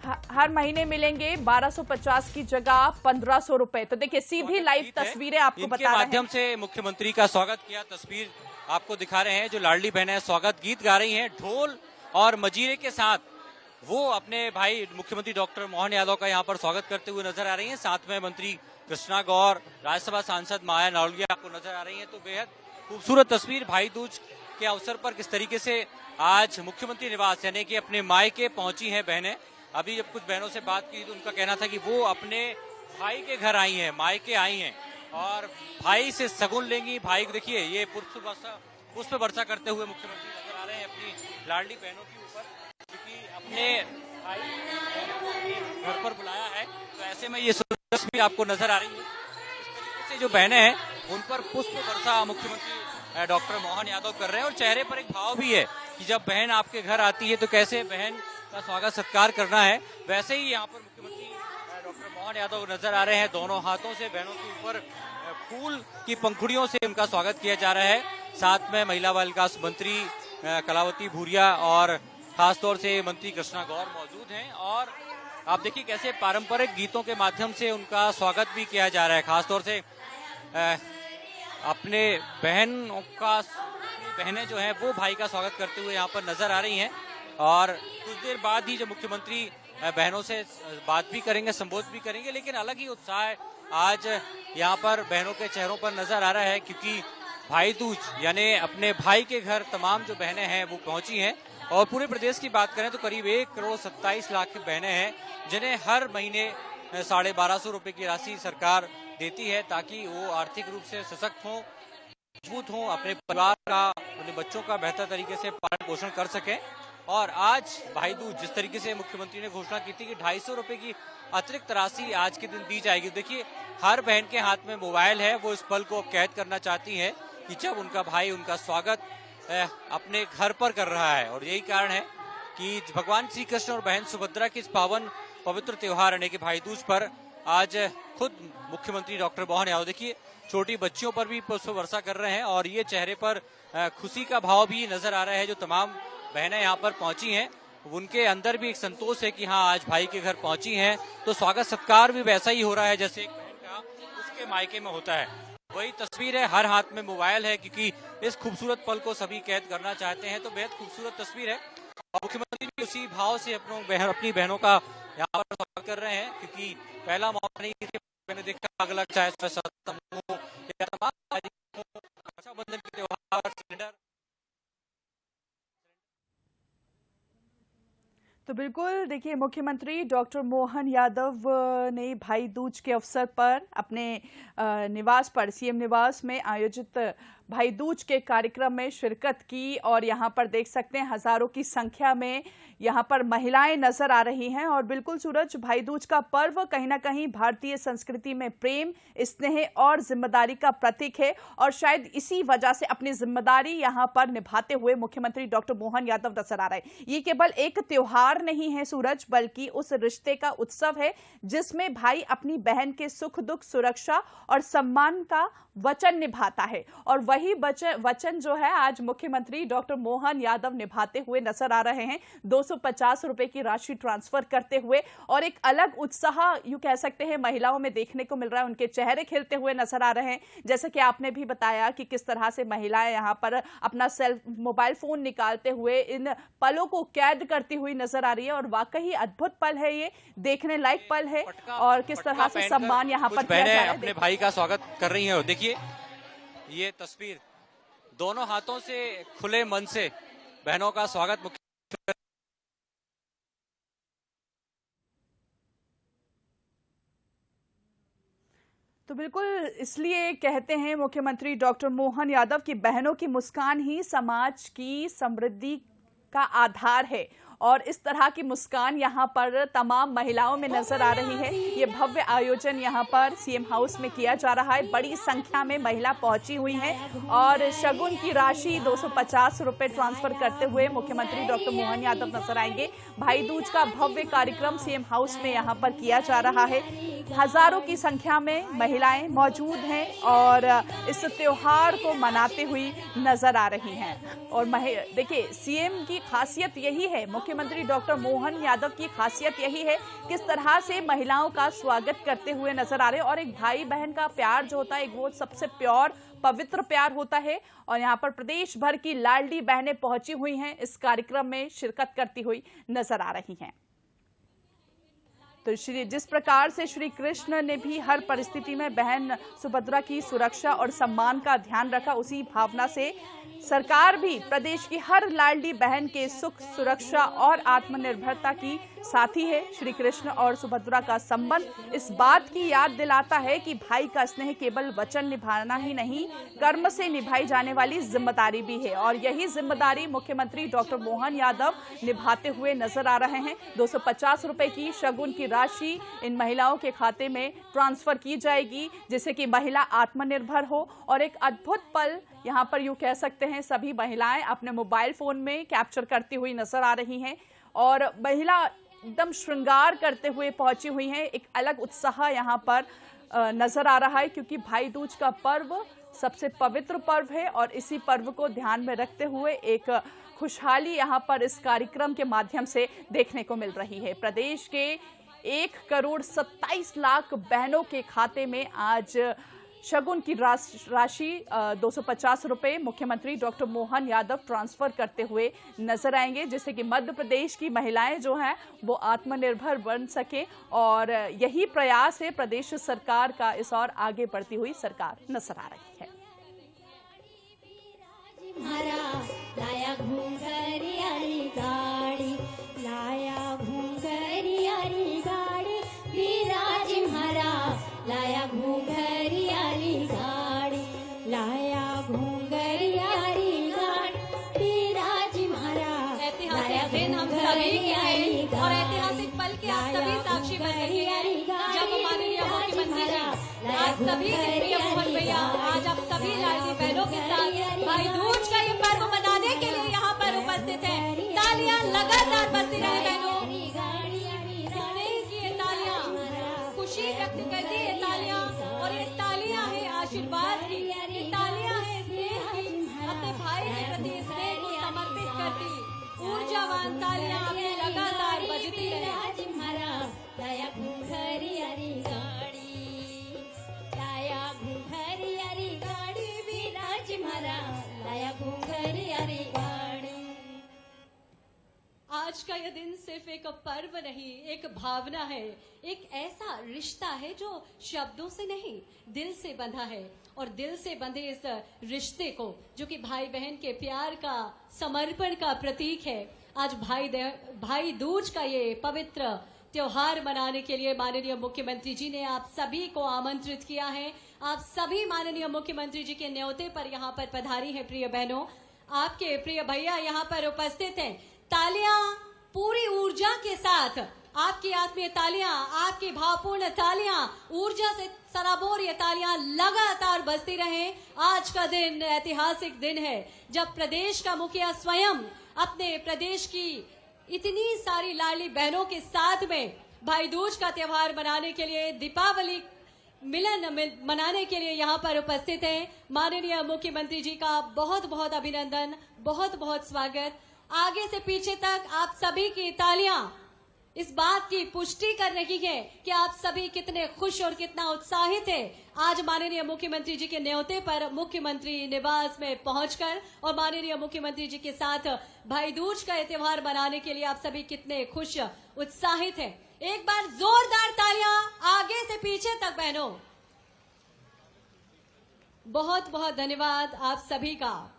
हर महीने मिलेंगे 1250 की जगह 1500 रुपए। तो देखिए सीधी लाइव तस्वीरें आपको बता रहे हैं। माध्यम से मुख्यमंत्री का स्वागत किया, तस्वीर आपको दिखा रहे हैं। जो लाडली बहनें स्वागत गीत गा रही हैं ढोल और मजीरे के साथ, वो अपने भाई मुख्यमंत्री डॉक्टर मोहन यादव का यहाँ पर स्वागत करते हुए नजर आ रही हैं। साथ में मंत्री कृष्णा गौर, राज्यसभा सांसद माया नौलिया आपको नजर आ रही हैं। तो बेहद खूबसूरत तस्वीर भाई दूज के अवसर पर किस तरीके से आज मुख्यमंत्री निवास यानी कि अपने मायके पहुंची हैं बहनें। अभी जब कुछ बहनों से बात की तो उनका कहना था कि वो अपने भाई के घर आई हैं, मायके आई हैं और भाई से सगुन लेंगी। भाई को देखिए, ये पुष्प वर्षा करते हुए मुख्यमंत्री नजर आ रहे हैं अपनी लाडली बहनों के ऊपर, क्योंकि अपने भाई घर पर बुलाया है। तो ऐसे में ये तस्वीर आपको नजर आ रही है। इस तरीके से जो बहनें हैं उन पर पुष्प वर्षा मुख्यमंत्री डॉक्टर मोहन यादव कर रहे हैं और चेहरे पर एक भाव भी है कि जब बहन आपके घर आती है तो कैसे बहन का स्वागत सत्कार करना है। वैसे ही यहाँ पर मुख्यमंत्री डॉक्टर मोहन यादव नजर आ रहे हैं। दोनों हाथों से बहनों के ऊपर फूल की पंखुड़ियों से उनका स्वागत किया जा रहा है। साथ में महिला बाल विकास मंत्री कलावती भूरिया और खासतौर से मंत्री कृष्णा गौर मौजूद हैं। और आप देखिए कैसे पारंपरिक गीतों के माध्यम से उनका स्वागत भी किया जा रहा है। खासतौर से अपने बहनें जो हैं वो भाई का स्वागत करते हुए यहाँ पर नजर आ रही हैं। और कुछ देर बाद ही जब मुख्यमंत्री बहनों से बात भी करेंगे, संबोधित भी करेंगे, लेकिन अलग ही उत्साह आज यहाँ पर बहनों के चेहरों पर नजर आ रहा है, क्योंकि भाई दूज यानी अपने भाई के घर तमाम जो बहनें हैं वो पहुंची हैं। और पूरे प्रदेश की बात करें तो करीब 1,27,00,000 की बहनें हैं जिन्हें हर महीने 1250 रुपए की राशि सरकार देती है, ताकि वो आर्थिक रूप से सशक्त हों, मजबूत हों, अपने परिवार का, अपने बच्चों का बेहतर तरीके से पालन पोषण कर सकें। और आज भाई दूज जिस तरीके से मुख्यमंत्री ने घोषणा की थी कि 250 रुपए की अतिरिक्त राशि आज के दिन दी जाएगी। देखिए हर बहन के हाथ में मोबाइल है, वो इस पल को कैद करना चाहती है कि जब उनका भाई उनका स्वागत अपने घर पर कर रहा है। और यही कारण है कि भगवान श्री कृष्ण और बहन सुभद्रा के इस पावन पवित्र त्योहार यानी कि भाई दूज पर आज खुद मुख्यमंत्री डॉक्टर मोहन यादव देखिए छोटी बच्चियों पर भी पुष्प वर्षा कर रहे हैं। और ये चेहरे पर खुशी का भाव भी नजर आ रहा है। जो तमाम बहनें यहाँ पर पहुंची हैं उनके अंदर भी एक संतोष है कि हाँ आज भाई के घर पहुंची हैं, तो स्वागत सत्कार भी वैसा ही हो रहा है जैसे एक बहन का उसके मायके में होता है। वही तस्वीर है, हर हाथ में मोबाइल है, क्योंकि इस खूबसूरत पल को सभी कैद करना चाहते हैं। तो बेहद खूबसूरत तस्वीर है और मुख्यमंत्री भी उसी भाव से अपनी बहनों का यहाँ पर स्वागत कर रहे हैं, क्योंकि पहला मौका नहीं मैंने देखा अगला चाहे रक्षाबंधन के त्योहार, सिलेंडर। तो बिल्कुल देखिए मुख्यमंत्री डॉक्टर मोहन यादव ने भाई दूज के अवसर पर अपने निवास पर, सीएम निवास में आयोजित भाई दूज के कार्यक्रम में शिरकत की। और यहाँ पर देख सकते हैं हजारों की संख्या में यहाँ पर महिलाएं नजर आ रही हैं। और बिल्कुल सूरज, भाई दूज का पर्व कहीं ना कहीं भारतीय संस्कृति में प्रेम, स्नेह और जिम्मेदारी का प्रतीक है। और शायद इसी वजह से अपनी जिम्मेदारी यहाँ पर निभाते हुए मुख्यमंत्री डॉक्टर मोहन यादव नजर आ रहे हैं। ये केवल एक त्योहार नहीं है सूरज, बल्कि उस रिश्ते का उत्सव है जिसमें भाई अपनी बहन के सुख दुख, सुरक्षा और सम्मान का वचन निभाता है। और वही वचन जो है आज मुख्यमंत्री डॉक्टर मोहन यादव निभाते हुए नजर आ रहे हैं, 250 रुपए की राशि ट्रांसफर करते हुए। और एक अलग उत्साह यूं कह सकते हैं महिलाओं में देखने को मिल रहा है, उनके चेहरे खिलते हुए नजर आ रहे हैं। जैसे कि आपने भी बताया कि किस तरह से महिलाएं यहां पर अपना मोबाइल फोन निकालते हुए इन पलों को कैद करती हुई नजर आ रही है। और वाकई अद्भुत पल है, ये देखने लायक पल है। और किस तरह से सम्मान यहाँ पर किया जा रहा है, अपने भाई का स्वागत कर रही है। देखिए ये तस्वीर, दोनों हाथों से खुले मन से बहनों का स्वागत तो बिल्कुल इसलिए कहते हैं मुख्यमंत्री डॉक्टर मोहन यादव की बहनों की मुस्कान ही समाज की समृद्धि का आधार है। और इस तरह की मुस्कान यहाँ पर तमाम महिलाओं में नजर आ रही है। ये भव्य आयोजन यहाँ पर सीएम हाउस में किया जा रहा है। बड़ी संख्या में महिला पहुंची हुई हैं और शगुन की राशि 250 रुपए ट्रांसफर करते हुए मुख्यमंत्री डॉक्टर मोहन यादव नजर आएंगे। भाई दूज का भव्य कार्यक्रम सीएम हाउस में यहाँ पर किया जा रहा है। हजारों की संख्या में महिलाएं मौजूद हैं और इस त्योहार को मनाते हुई नजर आ रही हैं। और देखिए सीएम की खासियत यही है, मुख्यमंत्री डॉक्टर मोहन यादव की खासियत यही है किस तरह से महिलाओं का स्वागत करते हुए नजर आ रहे हैं। और एक भाई बहन का प्यार जो होता है वो सबसे प्योर पवित्र प्यार होता है। और यहाँ पर प्रदेश भर की लाडली बहनें पहुंची हुई हैं, इस कार्यक्रम में शिरकत करती हुई नजर आ रही हैं। तो जिस प्रकार से श्री कृष्ण ने भी हर परिस्थिति में बहन सुभद्रा की सुरक्षा और सम्मान का ध्यान रखा, उसी भावना से सरकार भी प्रदेश की हर लाडली बहन के सुख, सुरक्षा और आत्मनिर्भरता की साथी है। श्री कृष्ण और सुभद्रा का संबंध इस बात की याद दिलाता है कि भाई का स्नेह केवल वचन निभाना ही नहीं, कर्म से निभाई जाने वाली जिम्मेदारी भी है। और यही जिम्मेदारी मुख्यमंत्री डॉक्टर मोहन यादव निभाते हुए नजर आ रहे हैं। 250 रुपए की शगुन की राशि इन महिलाओं के खाते में ट्रांसफर की जाएगी, जिससे कि महिला आत्मनिर्भर हो। और एक अद्भुत पल यहाँ पर यूं कह सकते हैं सभी महिलाएं अपने मोबाइल फोन में कैप्चर करती हुई नजर आ रही हैं और महिला एकदम श्रृंगार करते हुए पहुंची हुई हैं। एक अलग उत्साह यहाँ पर नजर आ रहा है, क्योंकि भाई दूज का पर्व सबसे पवित्र पर्व है और इसी पर्व को ध्यान में रखते हुए एक खुशहाली यहाँ पर इस कार्यक्रम के माध्यम से देखने को मिल रही है। प्रदेश के 1,27,00,000 बहनों के खाते में आज शगुन की राशि 250 रुपए मुख्यमंत्री डॉक्टर मोहन यादव ट्रांसफर करते हुए नजर आएंगे, जिससे कि मध्य प्रदेश की महिलाएं जो हैं वो आत्मनिर्भर बन सके। और यही प्रयास है प्रदेश सरकार का, इस और आगे बढ़ती हुई सरकार नजर आ रही है। लाया घुंघरियारी गाड़ी, लाया घुंघरियारी गाड़ी, विराज म्हारा लाया घुंघरियारी गाड़ी, लाया घुंघरियारी गाड़ी, विराज म्हारा। ऐतिहासिक दिन हम सभी के हैं और ऐतिहासिक पल के आप सभी साक्षी बन रही हैं, जब माननीय मुख्यमंत्री जी आप सभी के प्रिय मोहन भैया आज आप सभी लाडली बहनों के साथ भाई दूज का ये पर्व मनाने के लिए यहाँ पर उपस्थित हैं। तालियां लगातार बजती रहे बहनों, ये तालियां खुशी व्यक्त करती है, तालियां और ये तालियां है आशीर्वाद की, ये तालियां है स्नेह की, अपने भाई के प्रति स्नेह को समर्पित करती ऊर्जावान तालियां आपकी लगातार बजती रहे। लाया घुंघरियारी गाड़ी, लाया घुंघरियारी गाड़ी, विराज म्हारा लाया घुंघरियारी गाड़ी। आज का यह दिन सिर्फ एक पर्व नहीं, एक भावना है, एक ऐसा रिश्ता है जो शब्दों से नहीं दिल से बंधा है। और दिल से बंधे इस रिश्ते को, जो कि भाई बहन के प्यार का, समर्पण का प्रतीक है, आज भाई दूज का ये पवित्र त्योहार मनाने के लिए माननीय मुख्यमंत्री जी ने आप सभी को आमंत्रित किया है। आप सभी माननीय मुख्यमंत्री जी के न्योते पर यहाँ पर पधारी है। प्रिय बहनों, आपके प्रिय भैया यहाँ पर उपस्थित हैं। तालियां पूरी ऊर्जा के साथ, आपकी आत्मीय तालियां, आपकी भावपूर्ण तालियां, ऊर्जा से सराबोर ये तालियां लगातार बजती रहे। आज का दिन ऐतिहासिक दिन है जब प्रदेश का मुखिया स्वयं अपने प्रदेश की इतनी सारी लाडली बहनों के साथ में भाई दूज का त्योहार मनाने के लिए, दीपावली मिलन मनाने के लिए यहाँ पर उपस्थित हैं। माननीय मुख्यमंत्री जी का बहुत बहुत अभिनंदन, बहुत बहुत स्वागत। आगे से पीछे तक आप सभी की तालियां इस बात की पुष्टि कर रही है कि आप सभी कितने खुश और कितना उत्साहित हैं आज माननीय मुख्यमंत्री जी के न्योते पर मुख्यमंत्री निवास में पहुंचकर, और माननीय मुख्यमंत्री जी के साथ भाई दूज का ये त्योहार मनाने के लिए आप सभी कितने खुश उत्साहित हैं। एक बार जोरदार तालियां आगे से पीछे तक बहनों। बहुत बहुत धन्यवाद आप सभी का।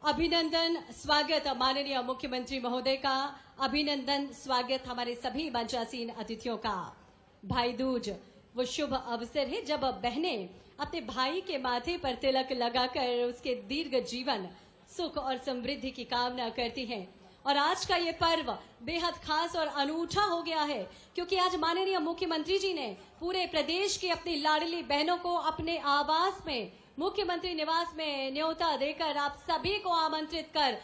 अभिनंदन, स्वागत माननीय मुख्यमंत्री महोदय का, अभिनंदन, स्वागत हमारे सभी मंचासीन अतिथियों का। भाई दूज वो शुभ अवसर है जब बहनें अपने भाई के माथे पर तिलक लगाकर उसके दीर्घ जीवन, सुख और समृद्धि की कामना करती हैं। और आज का ये पर्व बेहद खास और अनूठा हो गया है, क्योंकि आज माननीय मुख्यमंत्री जी ने पूरे प्रदेश की अपनी लाडली बहनों को अपने आवास में, मुख्यमंत्री निवास में न्योता देकर आप सभी को आमंत्रित कर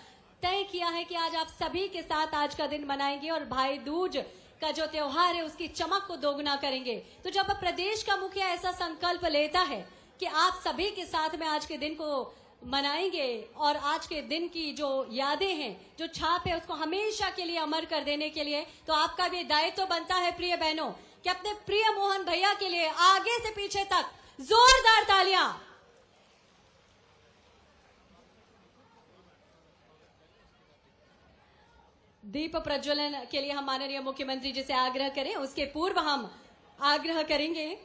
तय किया है कि आज आप सभी के साथ आज का दिन मनाएंगे और भाई दूज का जो त्योहार है उसकी चमक को दोगुना करेंगे। तो जब प्रदेश का मुखिया ऐसा संकल्प लेता है कि आप सभी के साथ में आज के दिन को मनाएंगे और आज के दिन की जो यादें हैं, जो छाप है, उसको हमेशा के लिए अमर कर देने के लिए तो आपका भी दायित्व तो बनता है प्रिय बहनों कि अपने प्रिय मोहन भैया के लिए आगे से पीछे तक जोरदार तालियां। दीप प्रज्वलन के लिए हम माननीय मुख्यमंत्री जी से आग्रह करें। उसके पूर्व हम आग्रह करेंगे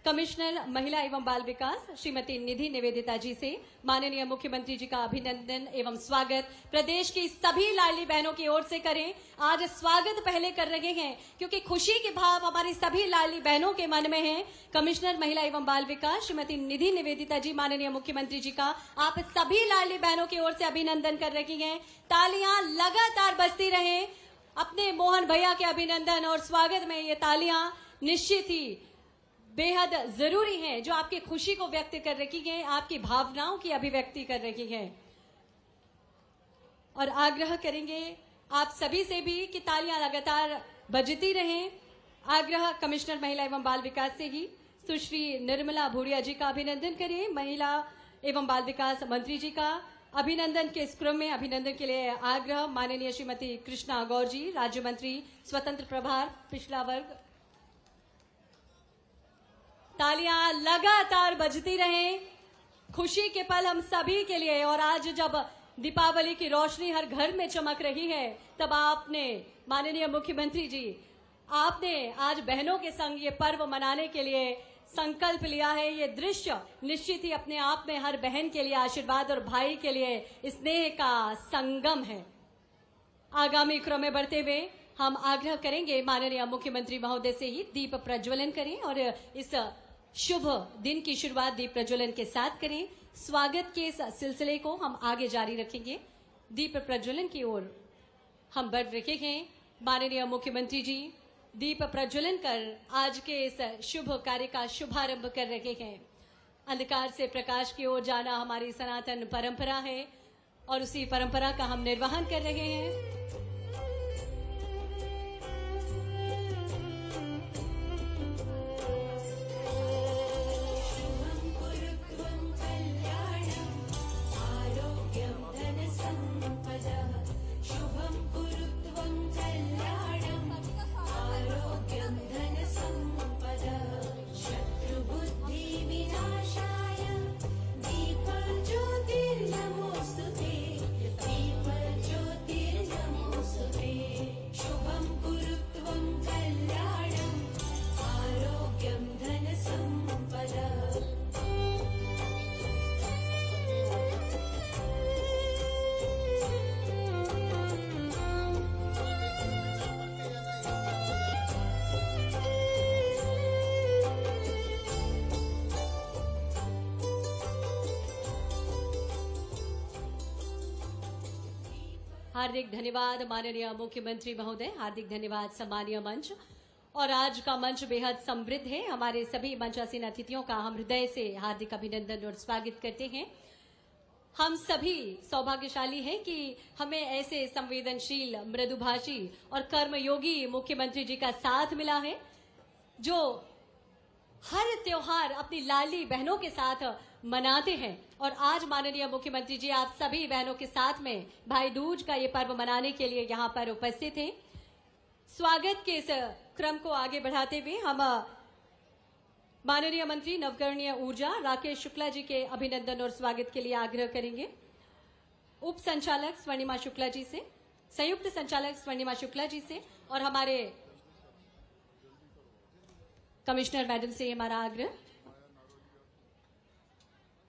कमिश्नर महिला एवं बाल विकास श्रीमती निधि निवेदिता जी से। माननीय मुख्यमंत्री जी का अभिनंदन एवं स्वागत प्रदेश की सभी लाडली बहनों की ओर से करें। आज स्वागत पहले कर रहे हैं क्योंकि खुशी के भाव हमारी सभी लाडली बहनों के मन में हैं। कमिश्नर महिला एवं बाल विकास श्रीमती निधि निवेदिता जी, माननीय मुख्यमंत्री जी का आप सभी लाडली बहनों की ओर से अभिनंदन कर रही हैं। तालियां लगातार बजती रहें। अपने मोहन भैया के अभिनंदन और स्वागत में ये तालियां निश्चित ही बेहद जरूरी हैं, जो आपकी खुशी को व्यक्त कर रही हैं, आपकी भावनाओं की अभिव्यक्ति कर रही हैं। और आग्रह करेंगे आप सभी से भी कि तालियां लगातार बजती रहें। आग्रह कमिश्नर महिला एवं बाल विकास से ही सुश्री निर्मला भूरिया जी का अभिनंदन करें। महिला एवं बाल विकास मंत्री जी का अभिनंदन के इस क्रम में अभिनंदन के लिए आग्रह माननीय श्रीमती कृष्णा गौर जी, राज्य मंत्री स्वतंत्र प्रभार पिछड़ा वर्ग। तालियां लगातार बजती रहें। खुशी के पल हम सभी के लिए। और आज जब दीपावली की रोशनी हर घर में चमक रही है, तब आपने माननीय मुख्यमंत्री जी, आपने आज बहनों के संग ये पर्व मनाने के लिए संकल्प लिया है। ये दृश्य निश्चित ही अपने आप में हर बहन के लिए आशीर्वाद और भाई के लिए स्नेह का संगम है। आगामी क्रम में बढ़ते हुए हम आग्रह करेंगे माननीय मुख्यमंत्री महोदय से ही दीप प्रज्वलन करें और इस शुभ दिन की शुरुआत दीप प्रज्वलन के साथ करें। स्वागत के इस सिलसिले को हम आगे जारी रखेंगे। दीप प्रज्वलन की ओर हम बढ़ रहे हैं। माननीय मुख्यमंत्री जी दीप प्रज्वलन कर आज के इस शुभ कार्य का शुभारंभ कर रहे हैं। अंधकार से प्रकाश की ओर जाना हमारी सनातन परंपरा है और उसी परंपरा का हम निर्वहन कर रहे हैं। हार्दिक धन्यवाद माननीय मुख्यमंत्री महोदय, हार्दिक धन्यवाद सम्मानीय मंच। और आज का मंच बेहद समृद्ध है। हमारे सभी मंचासीन अतिथियों का हम हृदय से हार्दिक अभिनंदन और स्वागत करते हैं। हम सभी सौभाग्यशाली हैं कि हमें ऐसे संवेदनशील, मृदुभाषी और कर्मयोगी मुख्यमंत्री जी का साथ मिला है, जो हर त्योहार अपनी लाडली बहनों के साथ मनाते हैं। और आज माननीय मुख्यमंत्री जी आप सभी बहनों के साथ में भाई दूज का ये पर्व मनाने के लिए यहाँ पर उपस्थित हैं। स्वागत के इस क्रम को आगे बढ़ाते हुए हम माननीय मंत्री नवकरणीय ऊर्जा राकेश शुक्ला जी के अभिनंदन और स्वागत के लिए आग्रह करेंगे। उप संचालक स्वर्णिमा शुक्ला जी से, संयुक्त संचालक स्वर्णिमा शुक्ला जी से और हमारे कमिश्नर मैडम से हमारा आग्रह।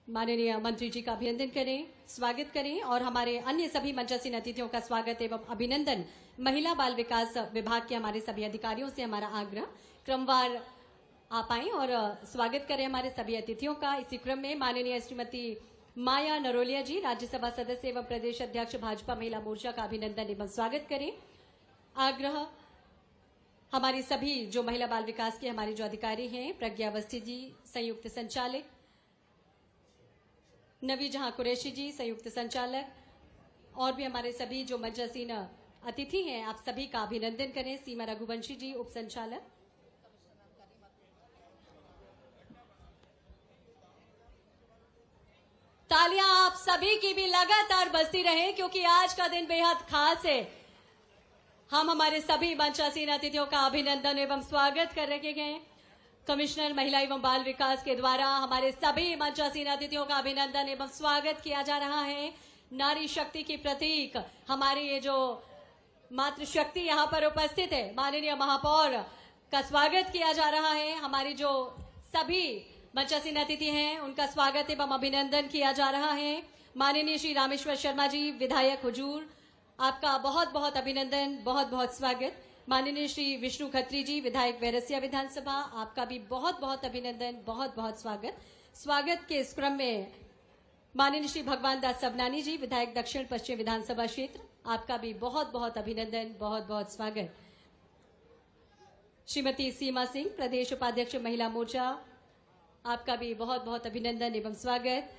माननीय मंत्री जी का अभिनंदन करें, स्वागत करें और हमारे अन्य सभी मंचासीन अतिथियों का स्वागत एवं अभिनंदन। महिला बाल विकास विभाग के हमारे सभी अधिकारियों से हमारा आग्रह, क्रमवार आप आएं और स्वागत करें हमारे सभी अतिथियों का। इसी क्रम में माननीय श्रीमती माया नरोलिया जी, राज्यसभा सदस्य एवं प्रदेश अध्यक्ष भाजपा महिला मोर्चा का अभिनंदन एवं स्वागत करें। आग्रह हमारी सभी जो महिला बाल विकास के हमारे जो अधिकारी हैं, प्रज्ञा अवस्थी जी संयुक्त संचालक, नवी जहां कुरैशी जी संयुक्त संचालक, और भी हमारे सभी जो मंचासीन अतिथि हैं, आप सभी का अभिनंदन करें। सीमा रघुवंशी जी उप संचालक, तालियां आप सभी की भी लगातार बजती रहें, क्योंकि आज का दिन बेहद खास है। हम हमारे सभी मंचासीन अतिथियों का अभिनंदन एवं स्वागत कर रहे हैं। कमिश्नर महिला एवं बाल विकास के द्वारा हमारे सभी मंचासीन अतिथियों का अभिनंदन एवं स्वागत किया जा रहा है। नारी शक्ति की प्रतीक हमारी ये जो मातृशक्ति यहाँ पर उपस्थित है, माननीय महापौर का स्वागत किया जा रहा है। हमारी जो सभी मंचासीन अतिथि हैं उनका स्वागत एवं अभिनंदन किया जा रहा है। माननीय श्री रामेश्वर शर्मा जी, विधायक हुजूर, आपका बहुत बहुत अभिनंदन, बहुत बहुत स्वागत। माननीय श्री विष्णु खत्री जी, विधायक वैरसिया विधानसभा, आपका भी बहुत बहुत अभिनंदन, बहुत बहुत स्वागत। स्वागत के इस क्रम में माननीय श्री भगवान दास सबनानी जी, विधायक दक्षिण पश्चिम विधानसभा क्षेत्र, आपका भी बहुत बहुत अभिनंदन, बहुत बहुत स्वागत। श्रीमती सीमा सिंह, प्रदेश उपाध्यक्ष महिला मोर्चा, आपका भी बहुत बहुत अभिनंदन एवं स्वागत।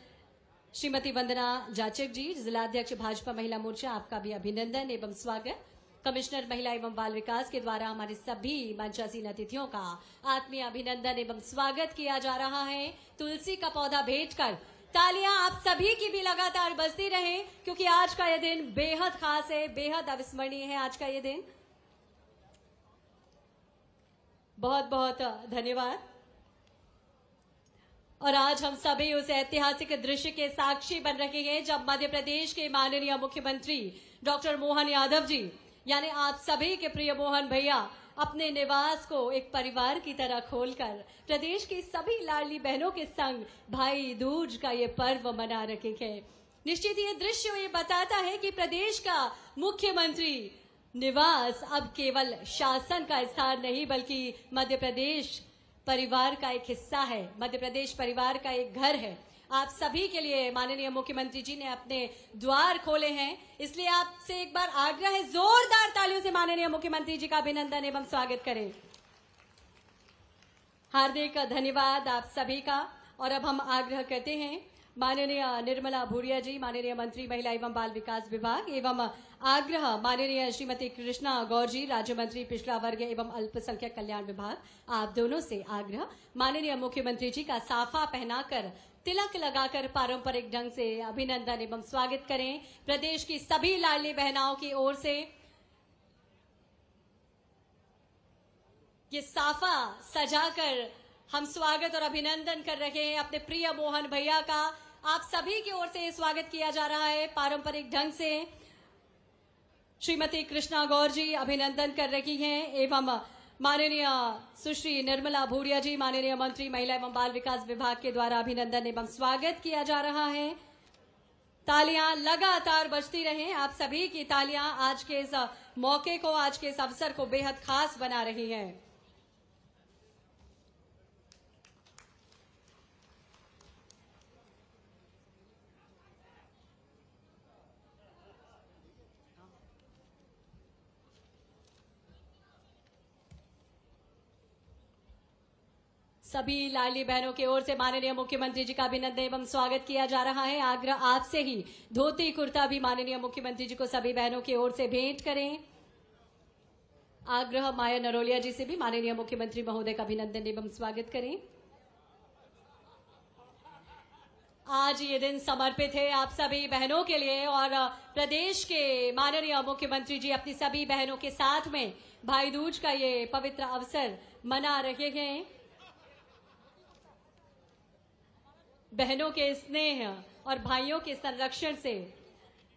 श्रीमती वंदना जाचक जी, जिलाध्यक्ष भाजपा महिला मोर्चा, आपका भी अभिनंदन एवं स्वागत। कमिश्नर महिला एवं बाल विकास के द्वारा हमारे सभी मंचासीन अतिथियों का आत्मीय अभिनंदन एवं स्वागत किया जा रहा है। तुलसी का पौधा भेंट कर तालियां आप सभी की भी लगातार बजती रहें, क्योंकि आज का यह दिन बेहद खास है, बेहद अविस्मरणीय है आज का यह दिन। बहुत बहुत धन्यवाद। और आज हम सभी उस ऐतिहासिक दृश्य के साक्षी बन रहे हैं जब मध्य प्रदेश के माननीय मुख्यमंत्री डॉक्टर मोहन यादव जी, यानी आप सभी के प्रिय मोहन भैया, अपने निवास को एक परिवार की तरह खोलकर प्रदेश की सभी लाडली बहनों के संग भाई दूज का ये पर्व मना रहे हैं। निश्चित ये दृश्य ये बताता है कि प्रदेश का मुख्यमंत्री निवास अब केवल शासन का स्थान नहीं, बल्कि मध्य प्रदेश परिवार का एक हिस्सा है, मध्य प्रदेश परिवार का एक घर है। आप सभी के लिए माननीय मुख्यमंत्री जी ने अपने द्वार खोले हैं, इसलिए आपसे एक बार आग्रह है, जोरदार तालियों से माननीय मुख्यमंत्री जी का अभिनंदन एवं स्वागत करें। हार्दिक धन्यवाद आप सभी का। और अब हम आग्रह करते हैं माननीय निर्मला भूरिया जी, माननीय मंत्री महिला एवं बाल विकास विभाग, एवं आग्रह माननीय श्रीमती कृष्णा गौर जी, राज्य मंत्री पिछड़ा वर्ग एवं अल्पसंख्यक कल्याण विभाग, आप दोनों से आग्रह माननीय मुख्यमंत्री जी का साफा पहनाकर, तिलक लगाकर पारंपरिक ढंग से अभिनंदन एवं स्वागत करें। प्रदेश की सभी लाडली बहनाओं की ओर से ये साफा सजाकर हम स्वागत और अभिनंदन कर रहे हैं अपने प्रिय मोहन भैया का। आप सभी की ओर से स्वागत किया जा रहा है पारंपरिक ढंग से। श्रीमती कृष्णा गौर जी अभिनंदन कर रही हैं, एवं माननीय सुश्री निर्मला भूरिया जी, माननीय मंत्री महिला एवं बाल विकास विभाग के द्वारा अभिनंदन एवं स्वागत किया जा रहा है। तालियां लगातार बजती रहें। आप सभी की तालियां आज के इस मौके को, आज के इस अवसर को बेहद खास बना रही हैं। सभी लाडली बहनों की ओर से माननीय मुख्यमंत्री जी का अभिनंदन एवं स्वागत किया जा रहा है। आग्रह आपसे ही धोती कुर्ता भी माननीय मुख्यमंत्री जी को सभी बहनों की ओर से भेंट करें। आग्रह माया नरोलिया जी से भी माननीय मुख्यमंत्री महोदय का अभिनंदन एवं स्वागत करें। आज ये दिन समर्पित है आप सभी बहनों के लिए, और प्रदेश के माननीय मुख्यमंत्री जी अपनी सभी बहनों के साथ में भाई दूज का ये पवित्र अवसर मना रहे हैं। बहनों के स्नेह और भाइयों के संरक्षण से,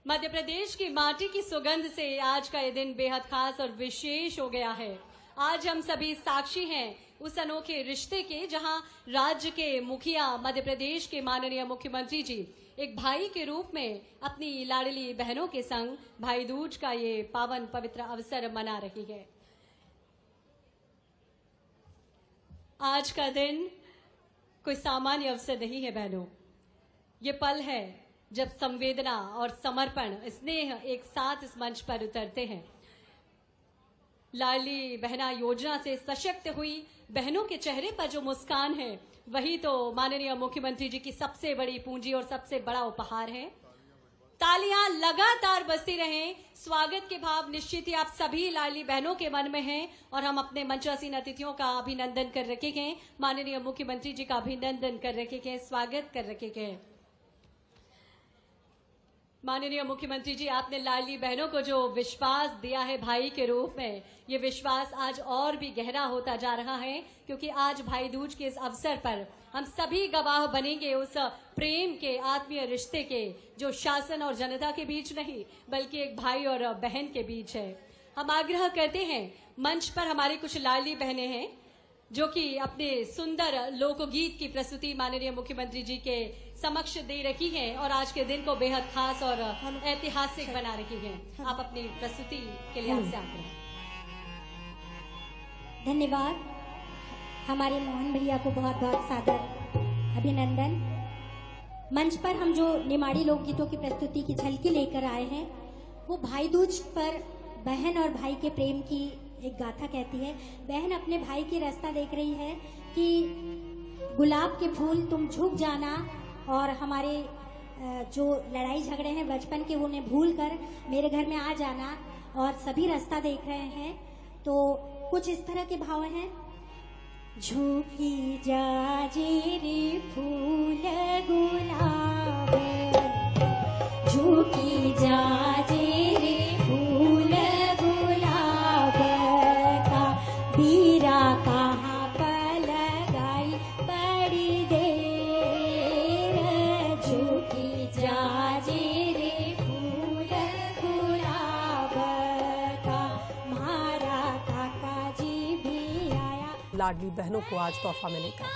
मध्य प्रदेश की माटी की सुगंध से आज का ये दिन बेहद खास और विशेष हो गया है। आज हम सभी साक्षी हैं उस अनोखे रिश्ते के, जहां राज्य के मुखिया मध्य प्रदेश के माननीय मुख्यमंत्री जी एक भाई के रूप में अपनी लाडली बहनों के संग भाई दूज का ये पावन पवित्र अवसर मना रही है। आज का दिन कोई सामान्य अवसर नहीं है बहनों, ये पल है जब संवेदना और समर्पण, स्नेह एक साथ इस मंच पर उतरते हैं। लाडली बहना योजना से सशक्त हुई बहनों के चेहरे पर जो मुस्कान है, वही तो माननीय मुख्यमंत्री जी की सबसे बड़ी पूंजी और सबसे बड़ा उपहार है। तालियां लगातार बजती रहें। स्वागत के भाव निश्चित ही आप सभी लाडली बहनों के मन में हैं, और हम अपने मंचासीन अतिथियों का अभिनंदन कर रखे हैं, माननीय मुख्यमंत्री जी का अभिनंदन कर रखे हैं, स्वागत कर रखे हैं। माननीय मुख्यमंत्री जी, आपने लाडली बहनों को जो विश्वास दिया है भाई के रूप में, ये विश्वास आज और भी गहरा होता जा रहा है, क्योंकि आज भाई दूज के इस अवसर पर हम सभी गवाह बनेंगे उस प्रेम के, आत्मीय रिश्ते के, जो शासन और जनता के बीच नहीं बल्कि एक भाई और बहन के बीच है। हम आग्रह करते हैं, मंच पर हमारी कुछ लाडली बहनें हैं जो कि अपने सुंदर लोकगीत की प्रस्तुति माननीय मुख्यमंत्री जी के समक्ष दे रखी हैं और आज के दिन को बेहद खास और ऐतिहासिक बना रखी हैं। आप अपनी प्रस्तुति के लिए आपसे आग्रह। धन्यवाद। हमारे मोहन भैया को बहुत बहुत सादर अभिनंदन। मंच पर हम जो निमाड़ी लोकगीतों की प्रस्तुति की झलकी लेकर आए हैं, वो भाई दूज पर बहन और भाई के प्रेम की एक गाथा कहती है। बहन अपने भाई की रास्ता देख रही है कि गुलाब के फूल तुम झुक जाना और हमारे जो लड़ाई झगड़े हैं बचपन के उन्हें भूल कर मेरे घर में आ जाना, और सभी रास्ता देख रहे हैं। तो कुछ इस तरह के भाव हैं। झुकी जाजिरी फूल गुलाब, झुकी जाजिरी फूल गुलाब का बीरा कहाँ पर लगाई बड़ी देर, झुकी जाजिरी फूल गुलाब का मारा काका जी भी आया। लाडली बहनों को आज तोहफा मिलेगा।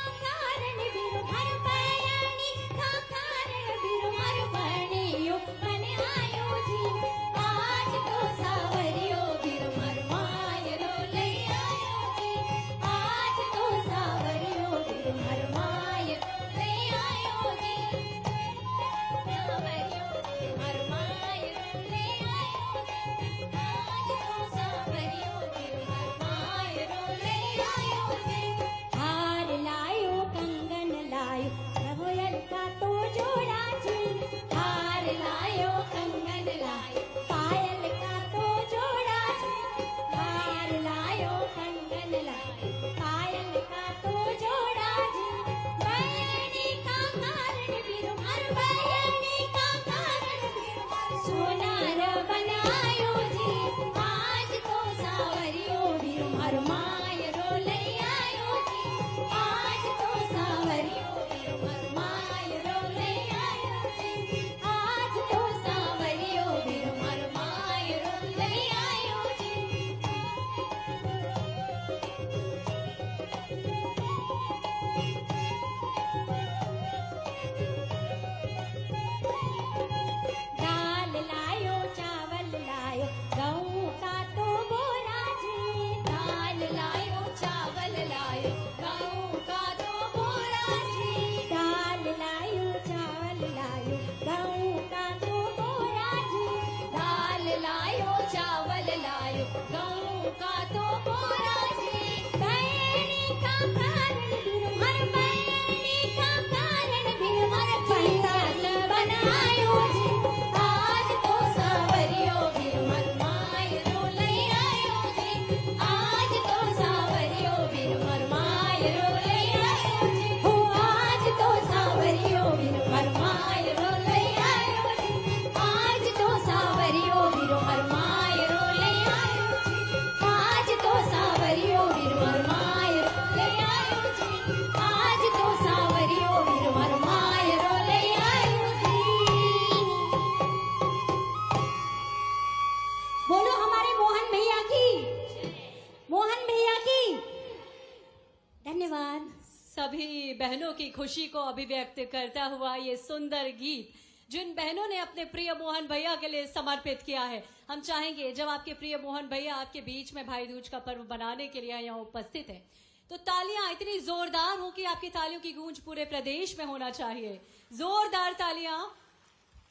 सभी बहनों की खुशी को अभिव्यक्त करता हुआ ये सुंदर गीत जिन बहनों ने अपने प्रिय मोहन भैया के लिए समर्पित किया है, हम चाहेंगे जब आपके प्रिय मोहन भैया आपके बीच में भाई दूज का पर्व बनाने के लिए यहाँ उपस्थित है, तो तालियां इतनी जोरदार हो कि आपकी तालियों की गूंज पूरे प्रदेश में होना चाहिए। जोरदार तालियां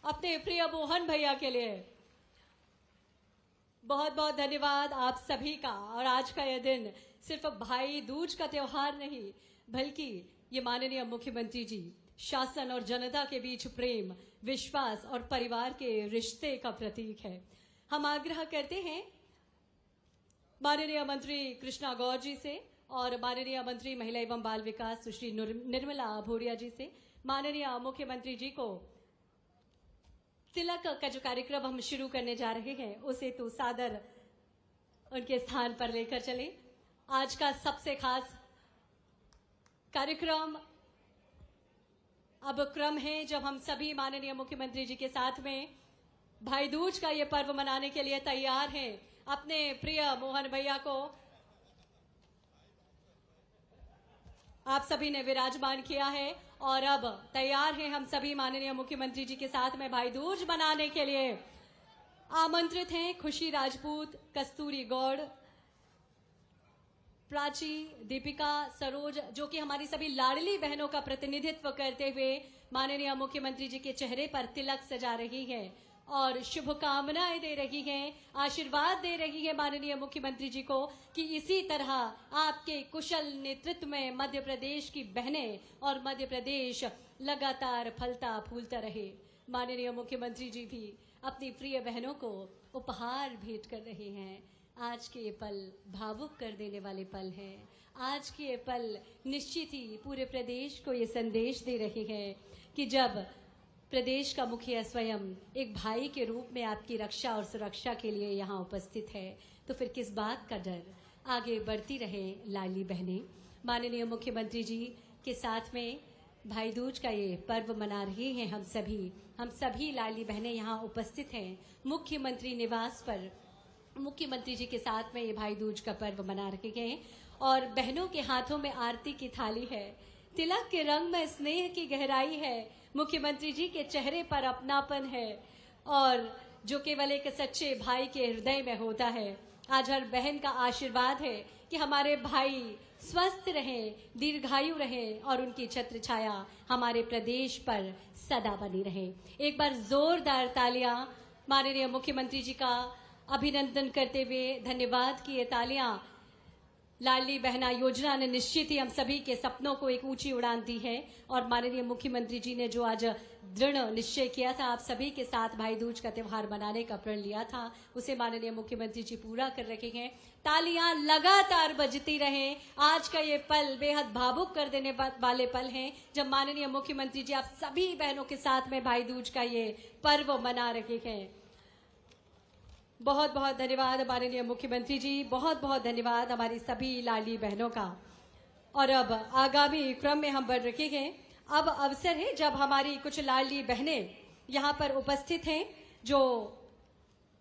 अपने प्रिय मोहन भैया के लिए। बहुत बहुत धन्यवाद आप सभी का। और आज का यह दिन सिर्फ भाई दूज का त्योहार नहीं, बल्कि ये माननीय मुख्यमंत्री जी शासन और जनता के बीच प्रेम, विश्वास और परिवार के रिश्ते का प्रतीक है। हम आग्रह करते हैं माननीय मंत्री कृष्णा गौर जी से और माननीय मंत्री महिला एवं बाल विकास सुश्री निर्मला भूरिया जी से, माननीय मुख्यमंत्री जी को तिलक का जो कार्यक्रम हम शुरू करने जा रहे हैं उसे तो सादर उनके स्थान पर लेकर चले। आज का सबसे खास कार्यक्रम अब क्रम है जब हम सभी माननीय मुख्यमंत्री जी के साथ में भाई दूज का ये पर्व मनाने के लिए तैयार हैं। अपने प्रिय मोहन भैया को आप सभी ने विराजमान किया है और अब तैयार हैं हम सभी माननीय मुख्यमंत्री जी के साथ में भाई दूज मनाने के लिए। आमंत्रित हैं खुशी राजपूत, कस्तूरी गौड़, प्राची, दीपिका, सरोज, जो कि हमारी सभी लाडली बहनों का प्रतिनिधित्व करते हुए माननीय मुख्यमंत्री जी के चेहरे पर तिलक सजा रही है और शुभकामनाएं दे रही हैं, आशीर्वाद दे रही है माननीय मुख्यमंत्री जी को कि इसी तरह आपके कुशल नेतृत्व में मध्य प्रदेश की बहनें और मध्य प्रदेश लगातार फलता फूलता रहे। माननीय मुख्यमंत्री जी भी अपनी प्रिय बहनों को उपहार भेंट कर रहे हैं। आज के ये पल भावुक कर देने वाले पल हैं। आज के ये पल निश्चित ही पूरे प्रदेश को ये संदेश दे रहे हैं कि जब प्रदेश का मुखिया स्वयं एक भाई के रूप में आपकी रक्षा और सुरक्षा के लिए यहाँ उपस्थित है तो फिर किस बात का डर। आगे बढ़ती रहे लाडली बहनें। माननीय मुख्यमंत्री जी के साथ में भाई दूज का ये पर्व मना रहे हैं। हम सभी लाडली बहनें यहाँ उपस्थित हैं मुख्यमंत्री निवास पर। मुख्यमंत्री जी के साथ में ये भाई दूज का पर्व मना रहे हैं और बहनों के हाथों में आरती की थाली है। तिलक के रंग में स्नेह की गहराई है। मुख्यमंत्री जी के चेहरे पर अपनापन है और जो केवल एक सच्चे भाई के हृदय में होता है। आज हर बहन का आशीर्वाद है कि हमारे भाई स्वस्थ रहें, दीर्घायु रहें और उनकी छत्र छाया हमारे प्रदेश पर सदा बनी रहे। एक बार जोरदार तालियां माननीय मुख्यमंत्री जी का अभिनंदन करते हुए। धन्यवाद की ये तालियां लाडली बहना योजना ने निश्चित ही हम सभी के सपनों को एक ऊंची उड़ान दी है और माननीय मुख्यमंत्री जी ने जो आज दृढ़ निश्चय किया था आप सभी के साथ भाई दूज का त्योहार मनाने का प्रण लिया था उसे माननीय मुख्यमंत्री जी पूरा कर रखे हैं। तालियां लगातार बजती रहें। आज का ये पल बेहद भावुक कर देने वाले पल हैं जब माननीय मुख्यमंत्री जी आप सभी बहनों के साथ में भाई दूज का ये पर्व मना रहे हैं। बहुत बहुत धन्यवाद माननीय मुख्यमंत्री जी, बहुत बहुत धन्यवाद हमारी सभी लाडली बहनों का। और अब आगामी क्रम में हम बढ़ रहे हैं। अब अवसर है जब हमारी कुछ लाडली बहनें यहाँ पर उपस्थित हैं जो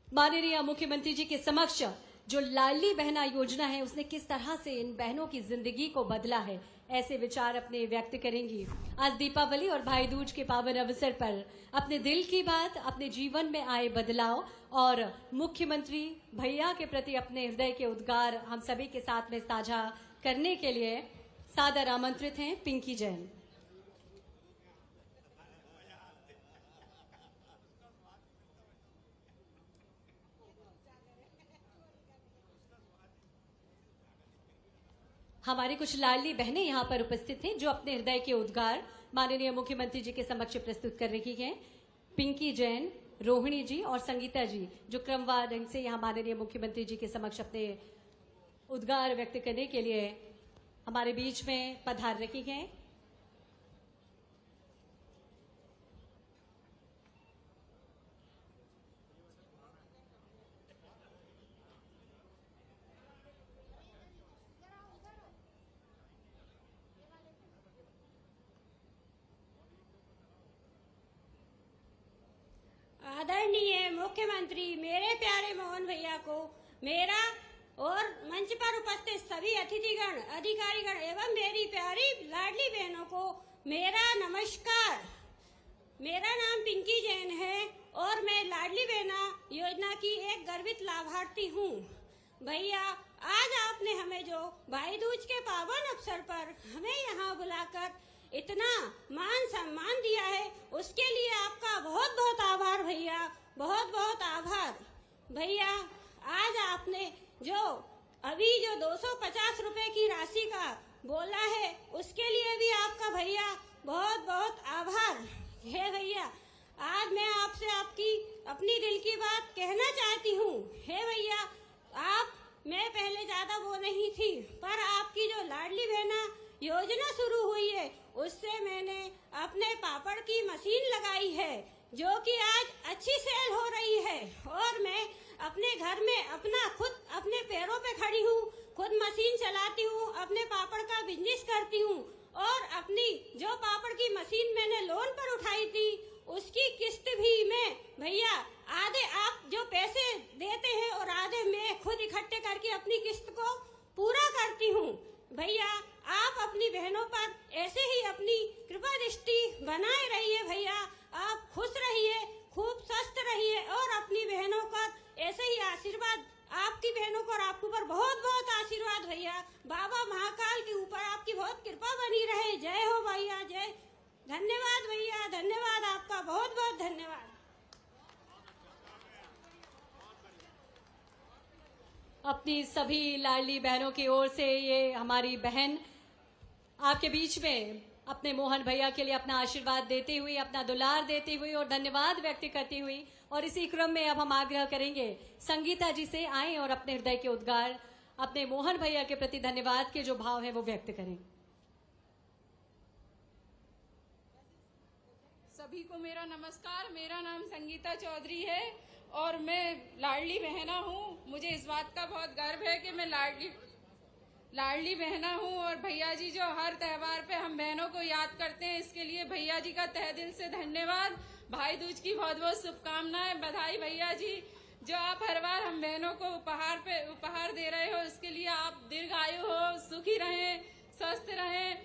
माननीय मुख्यमंत्री जी के समक्ष जो लाडली बहना योजना है उसने किस तरह से इन बहनों की जिंदगी को बदला है ऐसे विचार अपने व्यक्त करेंगी। आज दीपावली और भाई दूज के पावन अवसर पर अपने दिल की बात, अपने जीवन में आए बदलाव और मुख्यमंत्री भैया के प्रति अपने हृदय के उद्गार हम सभी के साथ में साझा करने के लिए सादर आमंत्रित हैं पिंकी जैन। हमारी कुछ लाडली बहनें यहाँ पर उपस्थित हैं जो अपने हृदय के उद्गार माननीय मुख्यमंत्री जी के समक्ष प्रस्तुत कर रही हैं। पिंकी जैन, रोहिणी जी और संगीता जी जो क्रमवार ढंग से यहाँ माननीय मुख्यमंत्री जी के समक्ष अपने उद्गार व्यक्त करने के लिए हमारे बीच में पधार रही हैं। आदरणीय मुख्यमंत्री मेरे प्यारे मोहन भैया को मेरा और मंच पर उपस्थित सभी अतिथिगण, अधिकारीगण एवं मेरी प्यारी लाडली बहनों को मेरा नमस्कार। मेरा नाम पिंकी जैन है और मैं लाडली बहना योजना की एक गर्वित लाभार्थी हूँ। भैया आज आपने हमें जो भाई दूज के पावन अवसर पर हमें यहाँ बुलाकर इतना मान सम्मान दिया है उसके लिए आपका बहुत बहुत आभार भैया, बहुत बहुत आभार। भैया आज आपने जो अभी जो 250 रुपए की राशि का बोला है उसके लिए भी आपका भैया बहुत बहुत आभार है। भैया आज मैं आपसे आपकी अपनी दिल की बात कहना चाहती हूँ। हे भैया मैं पहले ज्यादा वो नहीं थी पर आपकी जो लाडली बहना योजना शुरू हुई है उससे मैंने अपने पापड़ की मशीन लगाई है। जो कि आज अच्छी सेल हो रही है और मैं अपने घर में अपने पैरों पे खड़ी हूँ, खुद मशीन चलाती हूँ, अपने पापड़ का बिजनेस करती हूँ और अपनी जो पापड़ की मशीन मैंने लोन पर उठाई थी उसकी किस्त भी मैं भैया आधे आप जो पैसे देते हैं और आधे मैं खुद इकट्ठे करके अपनी किस्त को पूरा करती हूँ। भैया आप अपनी बहनों पर ऐसे ही अपनी कृपा दृष्टि बनाए रहिए भैया, आप खुश रहिए, खूब स्वस्थ रहिए और अपनी बहनों पर ऐसे ही आशीर्वाद, आपकी बहनों पर आपके ऊपर बहुत बहुत आशीर्वाद भैया। बाबा महाकाल के ऊपर आपकी बहुत कृपा बनी रहे। जय हो भैया, जय। धन्यवाद भैया, धन्यवाद आपका, बहुत बहुत धन्यवाद। अपनी सभी लाडली बहनों की ओर से ये हमारी बहन आपके बीच में अपने मोहन भैया के लिए अपना आशीर्वाद देते हुए, अपना दुलार देते हुए और धन्यवाद व्यक्त करती हुई, और इसी क्रम में अब हम आग्रह करेंगे संगीता जी से आए और अपने हृदय के उद्गार अपने मोहन भैया के प्रति धन्यवाद के जो भाव है वो व्यक्त करें। सभी को मेरा नमस्कार। मेरा नाम संगीता चौधरी है और मैं लाडली बहना हूँ। मुझे इस बात का बहुत गर्व है कि मैं लाडली बहना हूँ और भैया जी जो हर त्योहार पे हम बहनों को याद करते हैं, इसके लिए भैया जी का तहे दिल से धन्यवाद। भाई दूज की बहुत बहुत शुभकामनाएं, बधाई भैया जी। जो आप हर बार हम बहनों को उपहार दे रहे हो, इसके लिए आप दीर्घायु हो, सुखी रहें, स्वस्थ रहें।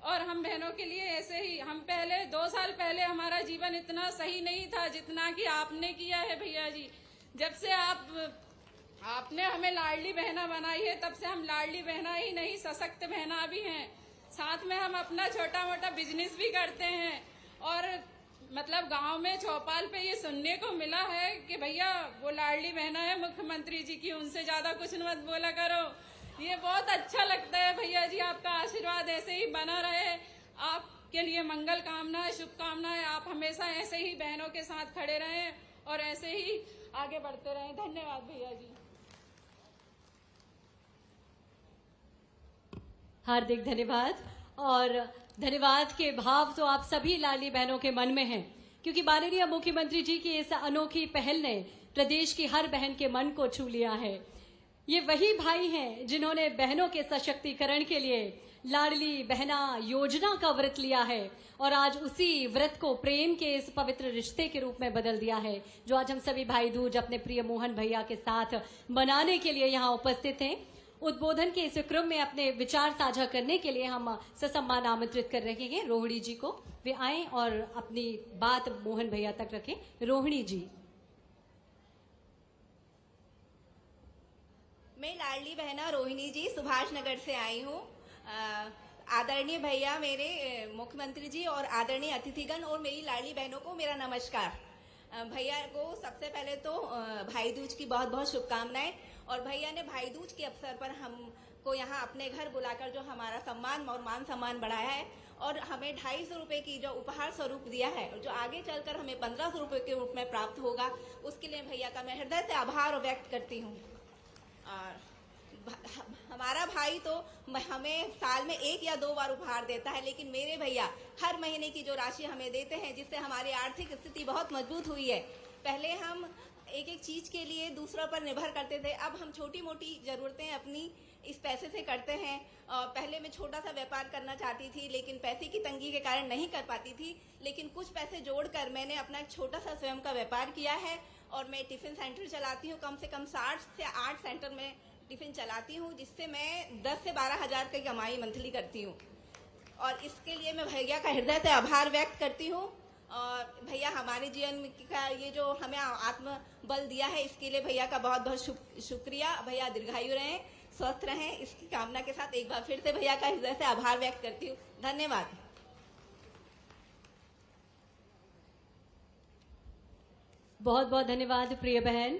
और हम बहनों के लिए ऐसे ही, हम पहले 2 साल पहले हमारा जीवन इतना सही नहीं था जितना कि आपने किया है भैया जी। जब से आपने हमें लाडली बहना बनाई है, तब से हम लाडली बहना ही नहीं, सशक्त बहना भी हैं। साथ में हम अपना छोटा मोटा बिजनेस भी करते हैं और मतलब गांव में चौपाल पे ये सुनने को मिला है कि भैया वो लाडली बहना है मुख्यमंत्री जी की, उनसे ज्यादा कुछ मत बोला करो। ये बहुत अच्छा लगता है भैया जी, आपका आशीर्वाद ऐसे ही बना रहे। आपके लिए मंगल कामनाएं, शुभकामनाएं। आप हमेशा ऐसे ही बहनों के साथ खड़े रहें और ऐसे ही आगे बढ़ते रहें। धन्यवाद भैया जी। हार्दिक धन्यवाद। और धन्यवाद के भाव तो आप सभी लाडली बहनों के मन में हैं, क्योंकि माननीय मुख्यमंत्री जी की इस अनोखी पहल ने प्रदेश की हर बहन के मन को छू लिया है। ये वही भाई हैं जिन्होंने बहनों के सशक्तिकरण के लिए लाडली बहना योजना का व्रत लिया है और आज उसी व्रत को प्रेम के इस पवित्र रिश्ते के रूप में बदल दिया है, जो आज हम सभी भाई दूज अपने प्रिय मोहन भैया के साथ मनाने के लिए यहाँ उपस्थित हैं। उद्बोधन के इस क्रम में अपने विचार साझा करने के लिए हम ससम्मान आमंत्रित कर रहे हैं रोहिणी जी को। वे आए और अपनी बात मोहन भैया तक रखें। रोहिणी जी। मैं लाडली बहना रोहिणी जी सुभाष नगर से आई हूँ। आदरणीय भैया मेरे मुख्यमंत्री जी और आदरणीय अतिथिगण और मेरी लाडली बहनों को मेरा नमस्कार। भैया को सबसे पहले तो भाई दूज की बहुत बहुत शुभकामनाएं। और भैया ने भाई दूज के अवसर पर हमको यहाँ अपने घर बुलाकर जो हमारा सम्मान और मान सम्मान बढ़ाया है और हमें 250 रुपये की जो उपहार स्वरूप दिया है, जो आगे चलकर हमें 1500 रुपये के रूप में प्राप्त होगा, उसके लिए भैया का मैं हृदय से आभार व्यक्त करती हूँ। और हमारा भाई तो हमें साल में 1 या 2 बार उपहार देता है, लेकिन मेरे भैया हर महीने की जो राशि हमें देते हैं, जिससे हमारी आर्थिक स्थिति बहुत मजबूत हुई है। पहले हम एक एक चीज के लिए दूसरों पर निर्भर करते थे, अब हम छोटी मोटी जरूरतें अपनी इस पैसे से करते हैं। और पहले मैं छोटा सा व्यापार करना चाहती थी, लेकिन पैसे की तंगी के कारण नहीं कर पाती थी, लेकिन कुछ पैसे जोड़कर मैंने अपना एक छोटा सा स्वयं का व्यापार किया है। और मैं टिफिन सेंटर चलाती हूँ, कम से कम 60 से 8 सेंटर में टिफिन चलाती हूँ, जिससे मैं 10 से 12 हजार की कमाई मंथली करती हूँ। और इसके लिए मैं भैया का हृदय से आभार व्यक्त करती हूँ। और भैया हमारे जीवन का ये जो हमें आत्म बल दिया है, इसके लिए भैया का बहुत बहुत शुक्रिया। भैया दीर्घायु रहें, स्वस्थ रहें, इसकी कामना के साथ एक बार फिर से भैया का हृदय से आभार व्यक्त करती हूँ। धन्यवाद। बहुत बहुत धन्यवाद प्रिय बहन।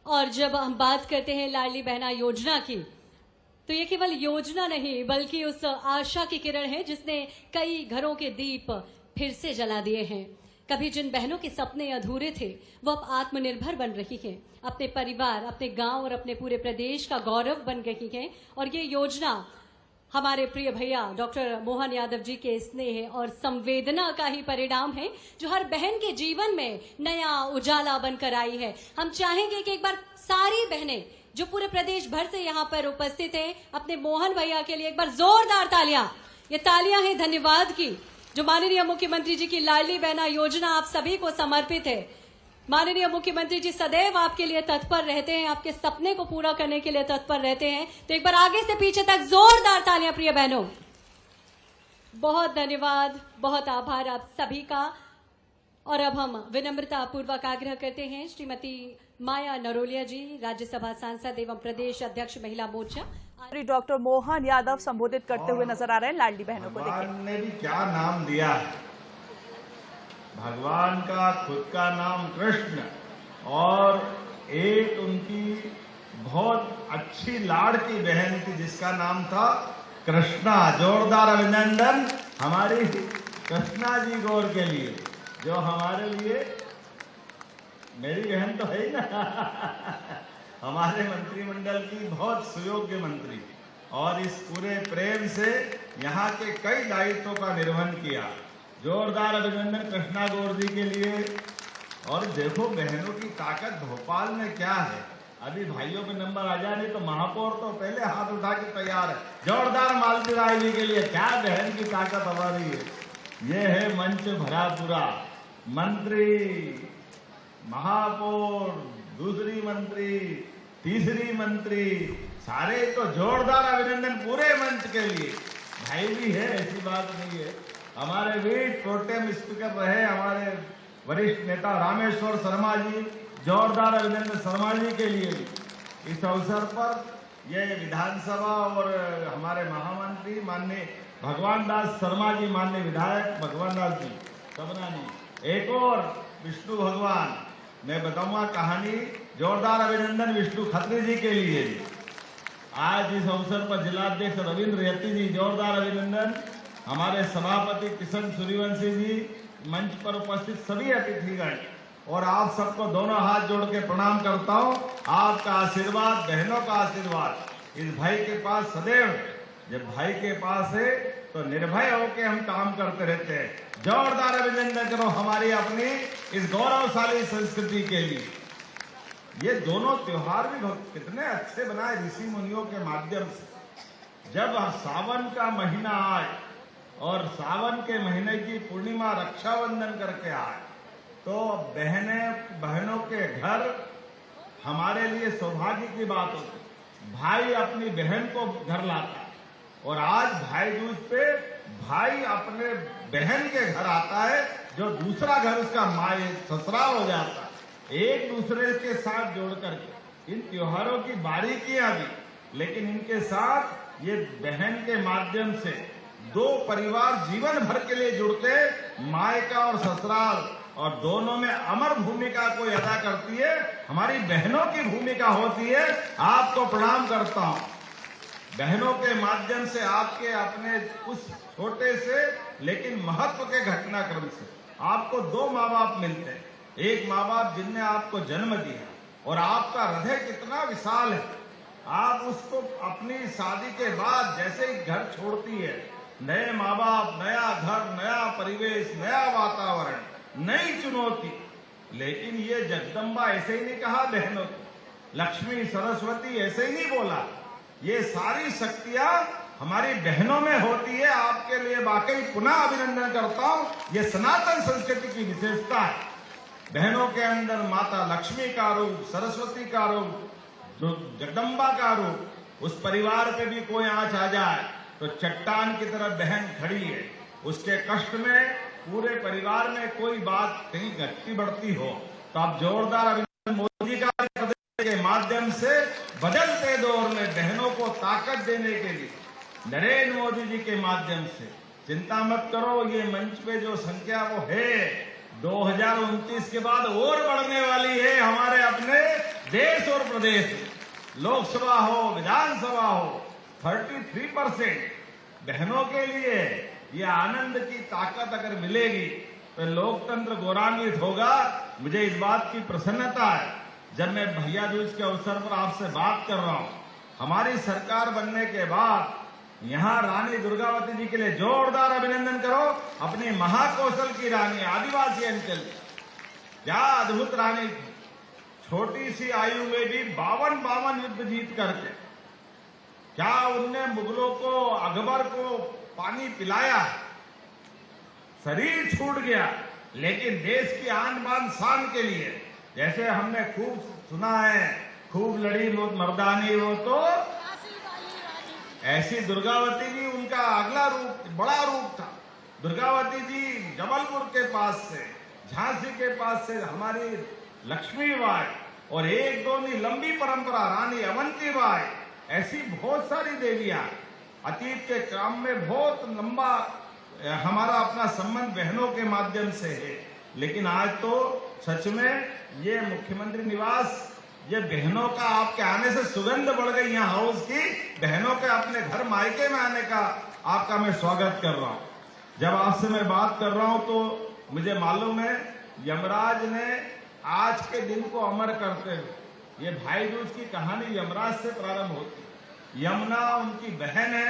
और जब हम बात करते हैं लाडली बहना योजना की, तो ये केवल योजना नहीं बल्कि उस आशा की किरण है जिसने कई घरों के दीप फिर से जला दिए हैं। कभी जिन बहनों के सपने अधूरे थे वो अब आत्मनिर्भर बन रही हैं, अपने परिवार, अपने गांव और अपने पूरे प्रदेश का गौरव बन रही हैं। और ये योजना हमारे प्रिय भैया डॉक्टर मोहन यादव जी के स्नेह और संवेदना का ही परिणाम है जो हर बहन के जीवन में नया उजाला बनकर आई है। हम चाहेंगे कि एक बार सारी बहनें जो पूरे प्रदेश भर से यहाँ पर उपस्थित हैं अपने मोहन भैया के लिए एक बार जोरदार तालियां। ये तालियां हैं धन्यवाद की, जो माननीय मुख्यमंत्री जी की लाडली बहना योजना आप सभी को समर्पित है। माननीय मुख्यमंत्री जी सदैव आपके लिए तत्पर रहते हैं, आपके सपने को पूरा करने के लिए तत्पर रहते हैं। तो एक बार आगे से पीछे तक जोरदार तालियां प्रिय बहनों। बहुत धन्यवाद, बहुत आभार आप सभी का। और अब हम विनम्रता पूर्वक आग्रह करते हैं श्रीमती माया नरोलिया जी, राज्यसभा सांसद एवं प्रदेश अध्यक्ष महिला मोर्चा। डॉक्टर मोहन यादव संबोधित करते हुए नजर आ रहे हैं लाडली बहनों को। देखिए भगवान ने भी क्या नाम दिया है। भगवान का खुद का नाम कृष्ण और एक उनकी बहुत अच्छी लाड़की बहन थी जिसका नाम था कृष्णा। जोरदार अभिनंदन हमारी कृष्णा जी गौर के लिए, जो हमारे लिए मेरी बहन तो है ही ना हमारे मंत्रिमंडल की बहुत सुयोग्य मंत्री, और इस पूरे प्रेम से यहाँ के कई दायित्वों का निर्वहन किया। जोरदार अभिनंदन कृष्णा गौर जी के लिए। और देखो बहनों की ताकत भोपाल में क्या है। अभी भाइयों के नंबर आ जाने तो महापौर तो पहले हाथ उठा के तैयार है। जोरदार मालती राय जी के लिए, क्या बहन की ताकत हमारी है। ये है मंच भरा पूरा, मंत्री, महापौर, दूसरी मंत्री, तीसरी मंत्री, सारे तो जोरदार अभिनंदन पूरे मंच के लिए। भाई भी है, ऐसी बात नहीं है। हमारे वीर प्रोटेम स्पीकर रहे हमारे वरिष्ठ नेता रामेश्वर शर्मा जी, जोरदार अभिनंदन शर्मा जी के लिए। इस अवसर पर ये विधानसभा और हमारे महामंत्री माननीय भगवान दास शर्मा जी, माननीय विधायक भगवान दास जी सबना ने, एक और विष्णु भगवान, मैं बताऊंगा कहानी। जोरदार अभिनंदन विष्णु खत्री जी के लिए। आज इस अवसर पर जिलाध्यक्ष रविंद्र यति जी, जोरदार अभिनंदन। हमारे सभापति किशन सूर्यवंशी जी, मंच पर उपस्थित सभी अतिथिगण, और आप सबको दोनों हाथ जोड़ के प्रणाम करता हूं। आपका आशीर्वाद, बहनों का आशीर्वाद इस भाई के पास सदैव, जब भाई के पास है तो निर्भय होकर हम काम करते रहते हैं। जोरदार अभिनंदन करो हमारी अपनी इस गौरवशाली संस्कृति के लिए। ये दोनों त्योहार भी कितने अच्छे बनाए ऋषि मुनियों के माध्यम से। जब सावन का महीना आए और सावन के महीने की पूर्णिमा रक्षाबंधन करके आए तो बहनों के घर हमारे लिए सौभाग्य की बात होती। भाई अपनी बहन को घर लाता है, और आज भाई दूज पे भाई अपने बहन के घर आता है, जो दूसरा घर उसका माए ससुराल हो जाता है। एक दूसरे के साथ जोड़ करके इन त्योहारों की बारीकियां भी, लेकिन इनके साथ ये बहन के माध्यम से दो परिवार जीवन भर के लिए जुड़ते, मायका और ससुराल, और दोनों में अमर भूमिका कोई अदा करती है। हमारी बहनों की भूमिका होती है। आपको प्रणाम करता हूं। बहनों के माध्यम से आपके अपने उस छोटे से लेकिन महत्व के घटनाक्रम से आपको दो माँ बाप मिलते हैं। एक माँ बाप जिनने आपको जन्म दिया, और आपका हृदय कितना विशाल है। आप उसको अपनी शादी के बाद जैसे ही घर छोड़ती है, नए माँ बाप, नया घर, नया परिवेश, नया वातावरण, नई चुनौती। लेकिन ये जगदम्बा ऐसे ही नहीं कहा बहनों को, लक्ष्मी सरस्वती ऐसे ही नहीं बोला। ये सारी शक्तियां हमारी बहनों में होती है। आपके लिए वाकई पुनः अभिनंदन करता हूं। ये सनातन संस्कृति की विशेषता है। बहनों के अंदर माता लक्ष्मी का रूप, सरस्वती का रूप, जो जगदम्बा का रूप। उस परिवार पे भी कोई आंच आ जाए तो चट्टान की तरह बहन खड़ी है। उसके कष्ट में पूरे परिवार में कोई बात कहीं घटती बढ़ती हो तो आप जोरदार अभिनंदन मोदी का के माध्यम से बदलते दौर में बहनों को ताकत देने के लिए नरेंद्र मोदी जी के माध्यम से, चिंता मत करो, ये मंच पे जो संख्या वो है 2029 के बाद और बढ़ने वाली है। हमारे अपने देश और प्रदेश में लोकसभा हो, विधानसभा हो, 33% बहनों के लिए ये आनंद की ताकत अगर मिलेगी तो लोकतंत्र गौरवान्वित होगा। मुझे इस बात की प्रसन्नता है जब मैं भैया दूज के अवसर पर आपसे बात कर रहा हूं। हमारी सरकार बनने के बाद यहाँ रानी दुर्गावती जी के लिए जोरदार अभिनंदन करो। अपनी महाकौशल की रानी, आदिवासी अंचल, क्या अद्भुत रानी थी। छोटी सी आयु में भी 52 युद्ध जीत करके क्या उनने मुगलों को, अकबर को पानी पिलाया, शरीर छूट गया, लेकिन देश की आन बान शान के लिए, जैसे हमने खूब सुना है, खूब लड़ी मर्दानी वो तो ऐसी दुर्गावती जी, उनका अगला रूप, बड़ा रूप था। दुर्गावती जी जबलपुर के पास से, झांसी के पास से हमारी लक्ष्मीबाई, और एक दो नहीं लंबी परंपरा, रानी अवंतीबाई, ऐसी बहुत सारी देवियां अतीत के क्रम में बहुत लंबा हमारा अपना संबंध बहनों के माध्यम से है। लेकिन आज तो सच में ये मुख्यमंत्री निवास, ये बहनों का आपके आने से सुगंध बढ़ गई। यहाँ हाउस की बहनों के अपने घर मायके में आने का आपका मैं स्वागत कर रहा हूँ। जब आपसे मैं बात कर रहा हूँ तो मुझे मालूम है यमराज ने आज के दिन को अमर करते हुए, ये भाई दूज की कहानी यमराज से प्रारंभ होती है। यमुना उनकी बहन है।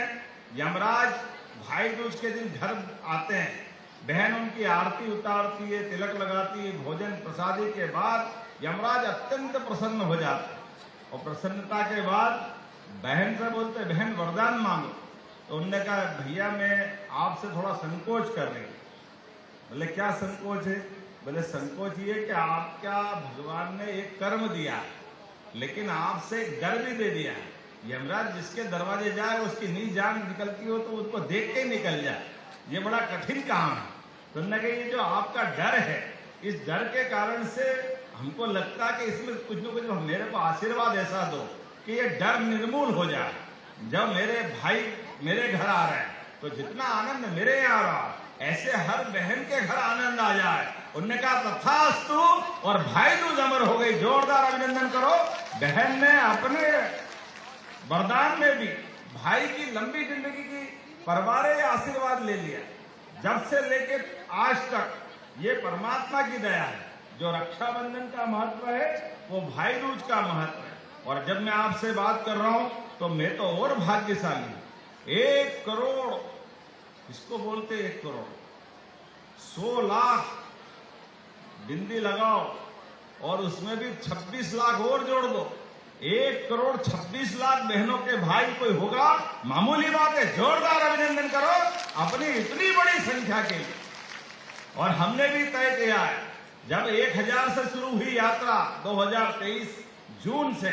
यमराज भाई दूज के दिन घर आते हैं, बहन उनकी आरती उतारती है, तिलक लगाती है, भोजन प्रसादी के बाद यमराज अत्यंत प्रसन्न हो जाते हैं। और प्रसन्नता के बाद बहन से बोलते, बहन वरदान मांगो। तो उनने कहा भैया मैं आपसे थोड़ा संकोच कर रही हूं। बोले क्या संकोच है? बोले संकोच ये कि आपका भगवान ने एक कर्म दिया, लेकिन आपसे एक डर भी दे दिया है। यमराज जिसके दरवाजे जाए उसकी नींद जान निकलती हो तो उसको देख के निकल जाए, ये बड़ा कठिन काम है। तो उन्होंने कहा ये जो आपका डर है, इस डर के कारण से हमको लगता है कि इसमें कुछ न कुछ मेरे को आशीर्वाद ऐसा दो कि ये डर निर्मूल हो जाए। जब मेरे भाई मेरे घर आ रहे हैं तो जितना आनंद मेरे यहाँ आ रहा, ऐसे हर बहन के घर आनंद आ जाए। उन्होंने कहा तथास्तु, और भाई दूज अमर हो गई। जोरदार अभिनंदन करो। बहन ने अपने वरदान में भी भाई की लंबी जिंदगी की परवारे आशीर्वाद ले लिया। जब से लेकर आज तक ये परमात्मा की दया है। जो रक्षाबंधन का महत्व है वो भाई दूज का महत्व है। और जब मैं आपसे बात कर रहा हूं तो मैं तो और भाग्यशाली हूं। 1 करोड़, इसको बोलते 1 करोड़ 100 लाख बिंदी लगाओ और उसमें भी 26 लाख और जोड़ दो, 1 करोड़ 26 लाख बहनों के भाई कोई होगा, मामूली बात है। जोरदार अभिनंदन करो अपनी इतनी बड़ी संख्या के लिए। और हमने भी तय किया है, जब 1000 से शुरू हुई यात्रा 2023 जून से,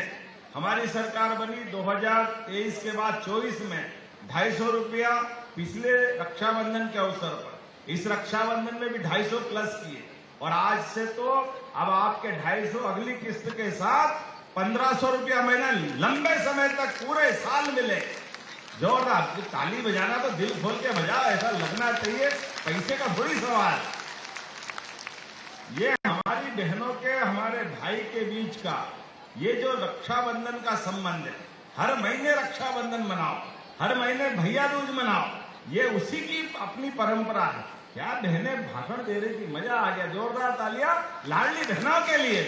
हमारी सरकार बनी 2023 के बाद 24 में 250 रुपया पिछले रक्षाबंधन के अवसर पर, इस रक्षाबंधन में भी 250 प्लस किए। और आज से तो अब आपके 250 अगली किस्त के साथ 1500 रुपया महीना लंबे समय तक पूरे साल मिले। जोरदार ताली बजाना तो दिल खोल के बजाओ, ऐसा लगना चाहिए, पैसे का थोड़ी सवाल। ये हमारी बहनों के, हमारे भाई के बीच का ये जो रक्षाबंधन का संबंध है, हर महीने रक्षाबंधन मनाओ, हर महीने भैया दूज मनाओ, ये उसी की अपनी परंपरा है। क्या बहनें भाषण दे रही थी, मजा आ गया। जोरदार तालियां लाडली बहनों के लिए,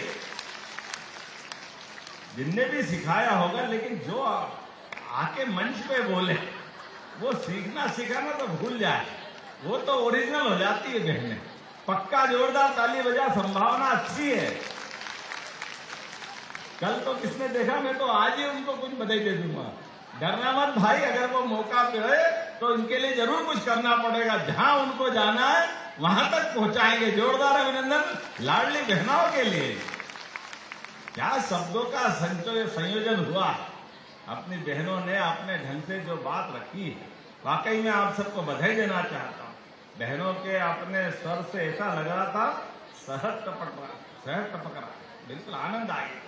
जिनने भी सिखाया होगा। लेकिन जो आके मंच पे बोले वो सीखना सिखाना तो भूल जाए, वो तो ओरिजिनल हो जाती है बहनें। पक्का जोरदार ताली बजा, संभावना अच्छी है। कल तो किसने देखा, मैं तो आज ही उनको कुछ बधाई दे दूंगा। डरना मत भाई, अगर वो मौका पे है तो इनके लिए जरूर कुछ करना पड़ेगा। जहां उनको जाना है वहां तक पहुंचाएंगे। जोरदार अभिनंदन लाडली बहनों के लिए। क्या शब्दों का संयोजन हुआ। अपनी बहनों ने अपने ढंग से जो बात रखी है, वाकई में आप सबको बधाई देना चाहता हूँ। बहनों के अपने स्वर से ऐसा लग रहा था सहज टपक रहा, बिल्कुल आनंद आ गया।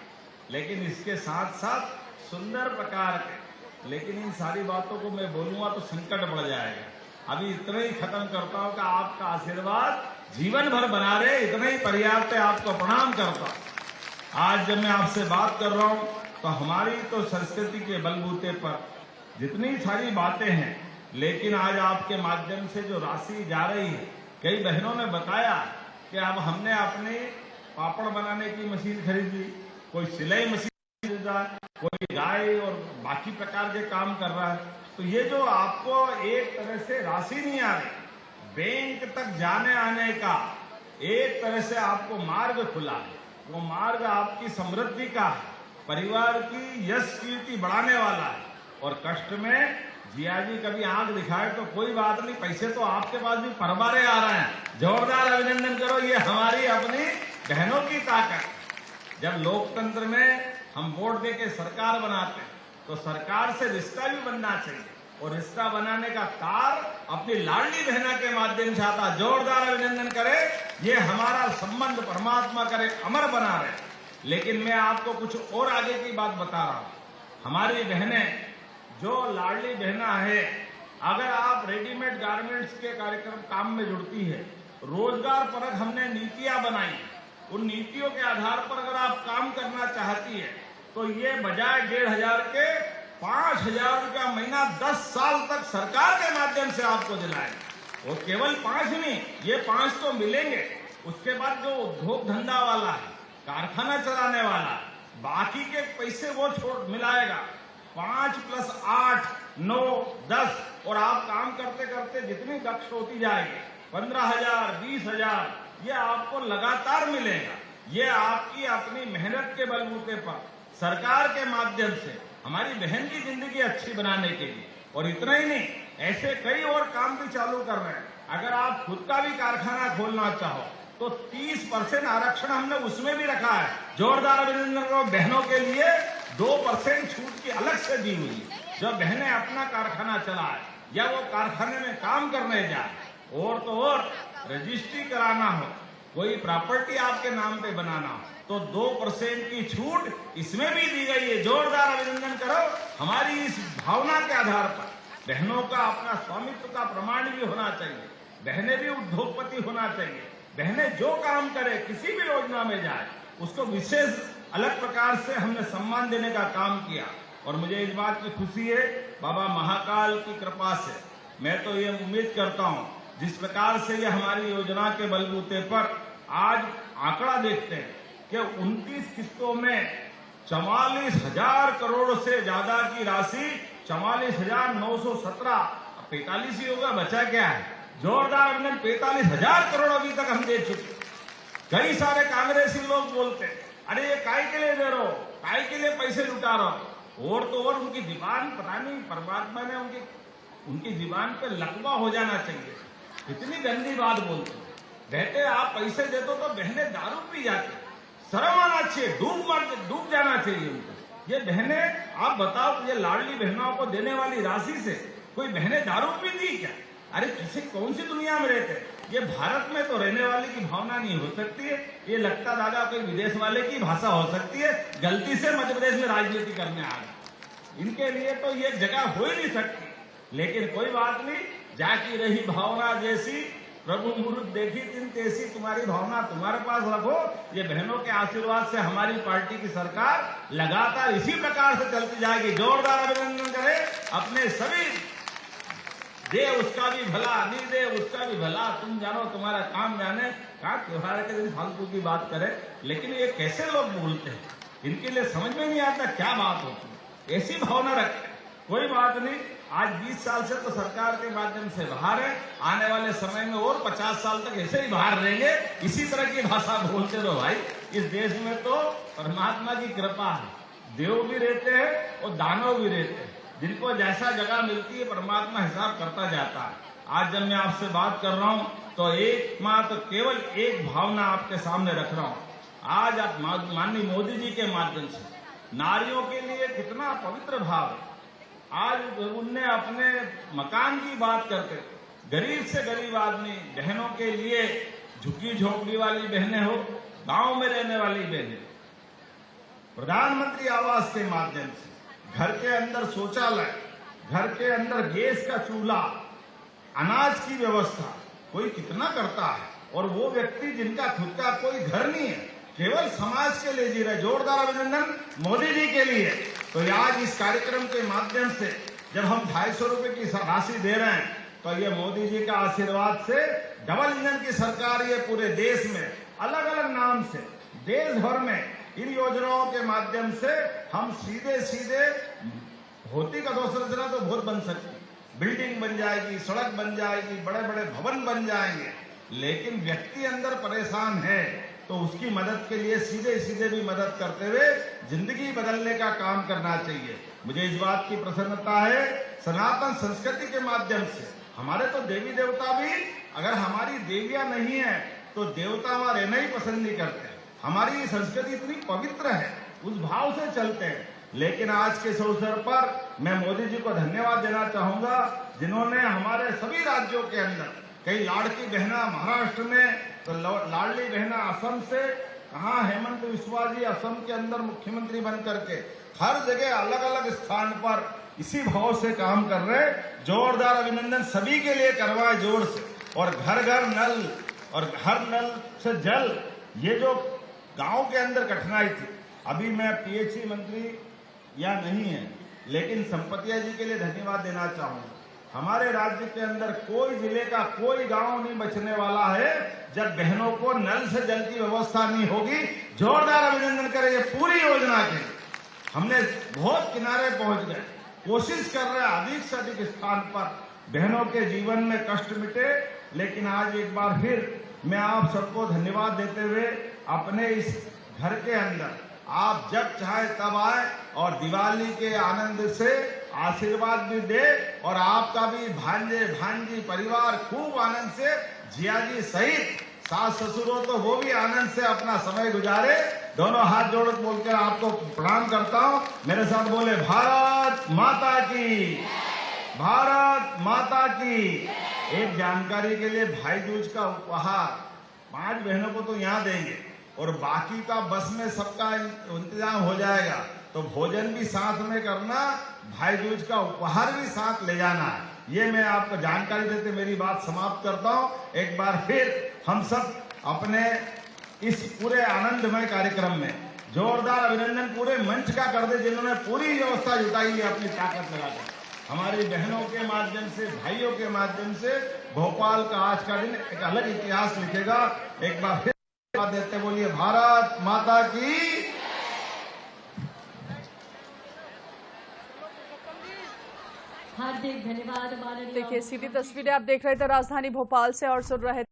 लेकिन इसके साथ साथ सुंदर प्रकार के, लेकिन इन सारी बातों को मैं बोलूंगा तो संकट बढ़ जाएगा। अभी इतना ही खत्म करता हूं कि आपका आशीर्वाद जीवन भर बना रहे, इतना ही पर्याप्त है। आपको प्रणाम करता हूं। आज जब मैं आपसे बात कर रहा हूं तो हमारी तो संस्कृति के बलबूते पर जितनी सारी बातें हैं, लेकिन आज आपके माध्यम से जो राशि जा रही है, कई बहनों ने बताया कि अब हमने अपने पापड़ बनाने की मशीन खरीदी, कोई सिलाई मशीन खरीदा, कोई गाय और बाकी प्रकार के काम कर रहा है। तो ये जो आपको एक तरह से राशि नहीं आ रही, बैंक तक जाने आने का एक तरह से आपको मार्ग खुला है, वो मार्ग आपकी समृद्धि का है, परिवार की यश कीर्ति बढ़ाने वाला है। और कष्ट में जिया जी कभी आंख दिखाए तो कोई बात नहीं, पैसे तो आपके पास भी परबारे आ रहे हैं। जोरदार अभिनंदन करो, ये हमारी अपनी बहनों की ताकत। जब लोकतंत्र में हम वोट देके सरकार बनाते हैं तो सरकार से रिश्ता भी बनना चाहिए, और रिश्ता बनाने का तार अपनी लाडली बहना के माध्यम से आता। जोरदार अभिनंदन करे, ये हमारा संबंध परमात्मा करे अमर बना रहे। लेकिन मैं आपको कुछ और आगे की बात बता रहा हूं। हमारी बहनें जो लाडली बहना है, अगर आप रेडीमेड गारमेंट्स के कार्यक्रम काम में जुड़ती है, रोजगार परक हमने नीतियां बनाई, उन नीतियों के आधार पर अगर आप काम करना चाहती है तो ये बजाय 1,500 के 5,000 रुपया महीना 10 साल तक सरकार के माध्यम से आपको दिलाएंगे। वो केवल 5 नहीं, ये 5 तो मिलेंगे। उसके बाद जो उद्योग धंधा वाला है, कारखाना चलाने वाला है, बाकी के पैसे वो मिलाएगा। 5 + 8 9 10, और आप काम करते करते जितनी दक्ष होती जाएगी 15,000 20,000 ये आपको लगातार मिलेगा। ये आपकी अपनी मेहनत के बलबूते पर सरकार के माध्यम से हमारी बहन की जिंदगी अच्छी बनाने के लिए। और इतना ही नहीं, ऐसे कई और काम भी चालू कर रहे हैं। अगर आप खुद का भी कारखाना खोलना चाहो तो 30% आरक्षण हमने उसमें भी रखा है। जोरदार अभिनंदन करो, बहनों के लिए 2% छूट की अलग से दी हुई है। जब बहनें अपना कारखाना चलाए या वो कारखाने में काम करने जाए, और तो और रजिस्ट्री कराना हो, कोई प्रॉपर्टी आपके नाम पे बनाना हो, तो 2% की छूट इसमें भी दी गई है। जोरदार अभिनंदन करो। हमारी इस भावना के आधार पर बहनों का अपना स्वामित्व का प्रमाण भी होना चाहिए, बहनें भी उद्योगपति होना चाहिए। बहनें जो काम करे, किसी भी योजना में जाए, उसको विशेष अलग प्रकार से हमने सम्मान देने का काम किया। और मुझे इस बात की खुशी है, बाबा महाकाल की कृपा से मैं तो ये उम्मीद करता हूं, जिस प्रकार से ये हमारी योजना के बलबूते पर आज आंकड़ा देखते हैं कि 29 किस्तों में 44,000 करोड़ से ज्यादा की राशि, 44,917, 45 ही होगा, बचा क्या है? जोरदार अभिनंदन, 45,000 करोड़ अभी तक हम दे चुके। कई सारे कांग्रेसी लोग बोलते हैं, अरे ये काय के लिए दे रहे हो, काय के लिए पैसे लुटा रहे हो। और तो और उनकी जीवान, पता नहीं परमात्मा ने उनकी जीवान पे लकवा हो जाना चाहिए, इतनी गंदी बात बोलते हैं। कहते आप पैसे दे दो तो बहनें दारू पी जाती, शर्म आना चाहिए, डूब जाना चाहिए उनको। ये बहनें, आप बताओ, ये लाडली बहनों को देने वाली राशि से कोई बहनें दारू पीती क्या? अरे किसी कौन सी दुनिया में रहते हैं? ये भारत में तो रहने वाले की भावना नहीं हो सकती है। ये लगता दादा कोई विदेश वाले की भाषा हो सकती है। गलती से मध्य प्रदेश में राजनीति करने आ गए, इनके लिए तो ये जगह हो ही नहीं सकती। लेकिन कोई बात नहीं, जाकी रही भावना जैसी, प्रभु मुहूर्त देखी दिन तैसी, तुम्हारी भावना तुम्हारे पास रखो। ये बहनों के आशीर्वाद से हमारी पार्टी की सरकार लगातार इसी प्रकार से चलती जाएगी। जोरदार अभिनंदन करें अपने सभी, दे उसका भी भला, नहीं दे उसका भी भला, तुम जानो तुम्हारा काम जाने। कहा त्योहार के दिन फालतू की बात करे, लेकिन ये कैसे लोग बोलते हैं, इनके लिए समझ में नहीं आता क्या बात होती है। ऐसी भावना रखते, कोई बात नहीं। आज 20 साल से तो सरकार के माध्यम से बाहर है, आने वाले समय में और 50 साल तक ऐसे ही बाहर रहेंगे। इसी तरह की भाषा बोलते रहो भाई। इस देश में तो परमात्मा की कृपा है, देव भी रहते हैं और दानव भी रहते हैं। जिनको जैसा जगह मिलती है परमात्मा हिसाब करता जाता है। आज जब मैं आपसे बात कर रहा हूं तो एकमात्र केवल एक भावना आपके सामने रख रहा हूं। आज आप माननीय मोदी जी के माध्यम से नारियों के लिए कितना पवित्र भाव है। आज उनने अपने मकान की बात करते, गरीब से गरीब आदमी, बहनों के लिए, झुग्गी झोपड़ी वाली बहनें हो, गांव में रहने वाली बहनें, प्रधानमंत्री आवास के माध्यम से घर के अंदर शौचालय, घर के अंदर गैस का चूल्हा, अनाज की व्यवस्था, कोई कितना करता है। और वो व्यक्ति जिनका खुद का कोई घर नहीं है, केवल समाज के लिए जी रहे। जोरदार अभिनंदन मोदी जी के लिए। तो आज इस कार्यक्रम के माध्यम से जब हम 250 रुपए की राशि दे रहे हैं तो ये मोदी जी का आशीर्वाद से डबल इंजन की सरकार ये पूरे देश में अलग अलग नाम से देश भर में इन योजनाओं के माध्यम से हम सीधे सीधे भौतिक अधोसंरचना तो बहुत बन सकती, बिल्डिंग बन जाएगी, सड़क बन जाएगी, बड़े बड़े भवन बन जाएंगे, लेकिन व्यक्ति अंदर परेशान है तो उसकी मदद के लिए सीधे सीधे भी मदद करते हुए जिंदगी बदलने का काम करना चाहिए। मुझे इस बात की प्रसन्नता है, सनातन संस्कृति के माध्यम से हमारे तो देवी देवता भी, अगर हमारी देवियां नहीं है तो देवता वहां रहना ही पसंद नहीं करते। हमारी संस्कृति इतनी पवित्र है, उस भाव से चलते हैं। लेकिन आज के इस अवसर पर मैं मोदी जी को धन्यवाद देना चाहूंगा, जिन्होंने हमारे सभी राज्यों के अंदर कई लाड़की बहना महाराष्ट्र में, तो लाडली बहना असम से, कहा हेमंत बिस्वा जी असम के अंदर मुख्यमंत्री बन करके हर जगह अलग अलग स्थान पर इसी भाव से काम कर रहे। जोरदार अभिनंदन सभी के लिए करवाए जोर से। और घर घर नल और हर नल से जल, ये जो गांव के अंदर कठिनाई थी, अभी मैं पीएचई मंत्री या नहीं है, लेकिन संपतिया जी के लिए धन्यवाद देना चाहूंगा। हमारे राज्य के अंदर कोई जिले का कोई गांव नहीं बचने वाला है जब बहनों को नल से जल की व्यवस्था नहीं होगी। जोरदार अभिनंदन करें ये पूरी योजना के लिए। हमने बहुत किनारे पहुंच गए, कोशिश कर रहे हैं अधिक से अधिक स्थान पर बहनों के जीवन में कष्ट मिटे। लेकिन आज एक बार फिर मैं आप सबको धन्यवाद देते हुए अपने इस घर के अंदर आप जब चाहे तब आए और दिवाली के आनंद से आशीर्वाद भी दे, और आपका भी भांजे भांजी परिवार खूब आनंद से, जिया जी सहित सास ससुर हो तो वो भी आनंद से अपना समय गुजारे। दोनों हाथ जोड़ बोलकर आपको प्रणाम करता हूँ। मेरे साथ बोले भारत माता की, भारत माता की। एक जानकारी के लिए भाई दूज का उपहार 5 बहनों को तो यहाँ देंगे और बाकी का बस में सबका इंतजाम हो जाएगा, तो भोजन भी साथ में करना, भाई दूज का उपहार भी साथ ले जाना है। ये मैं आपको जानकारी देते मेरी बात समाप्त करता हूँ। एक बार फिर हम सब अपने इस पूरे आनंदमय कार्यक्रम में जोरदार अभिनंदन पूरे मंच का कर दे, जिन्होंने पूरी व्यवस्था जुटाई है अपनी ताकत लगाकर। हमारी बहनों के माध्यम से, भाइयों के माध्यम से भोपाल का आज का दिन एक अलग इतिहास लिखेगा। एक बार फिर देते बोलिए भारत माता की। हार्दिक धन्यवाद माननीय। देखिए सीधी तस्वीरें आप देख रहे थे राजधानी भोपाल से और सुन रहे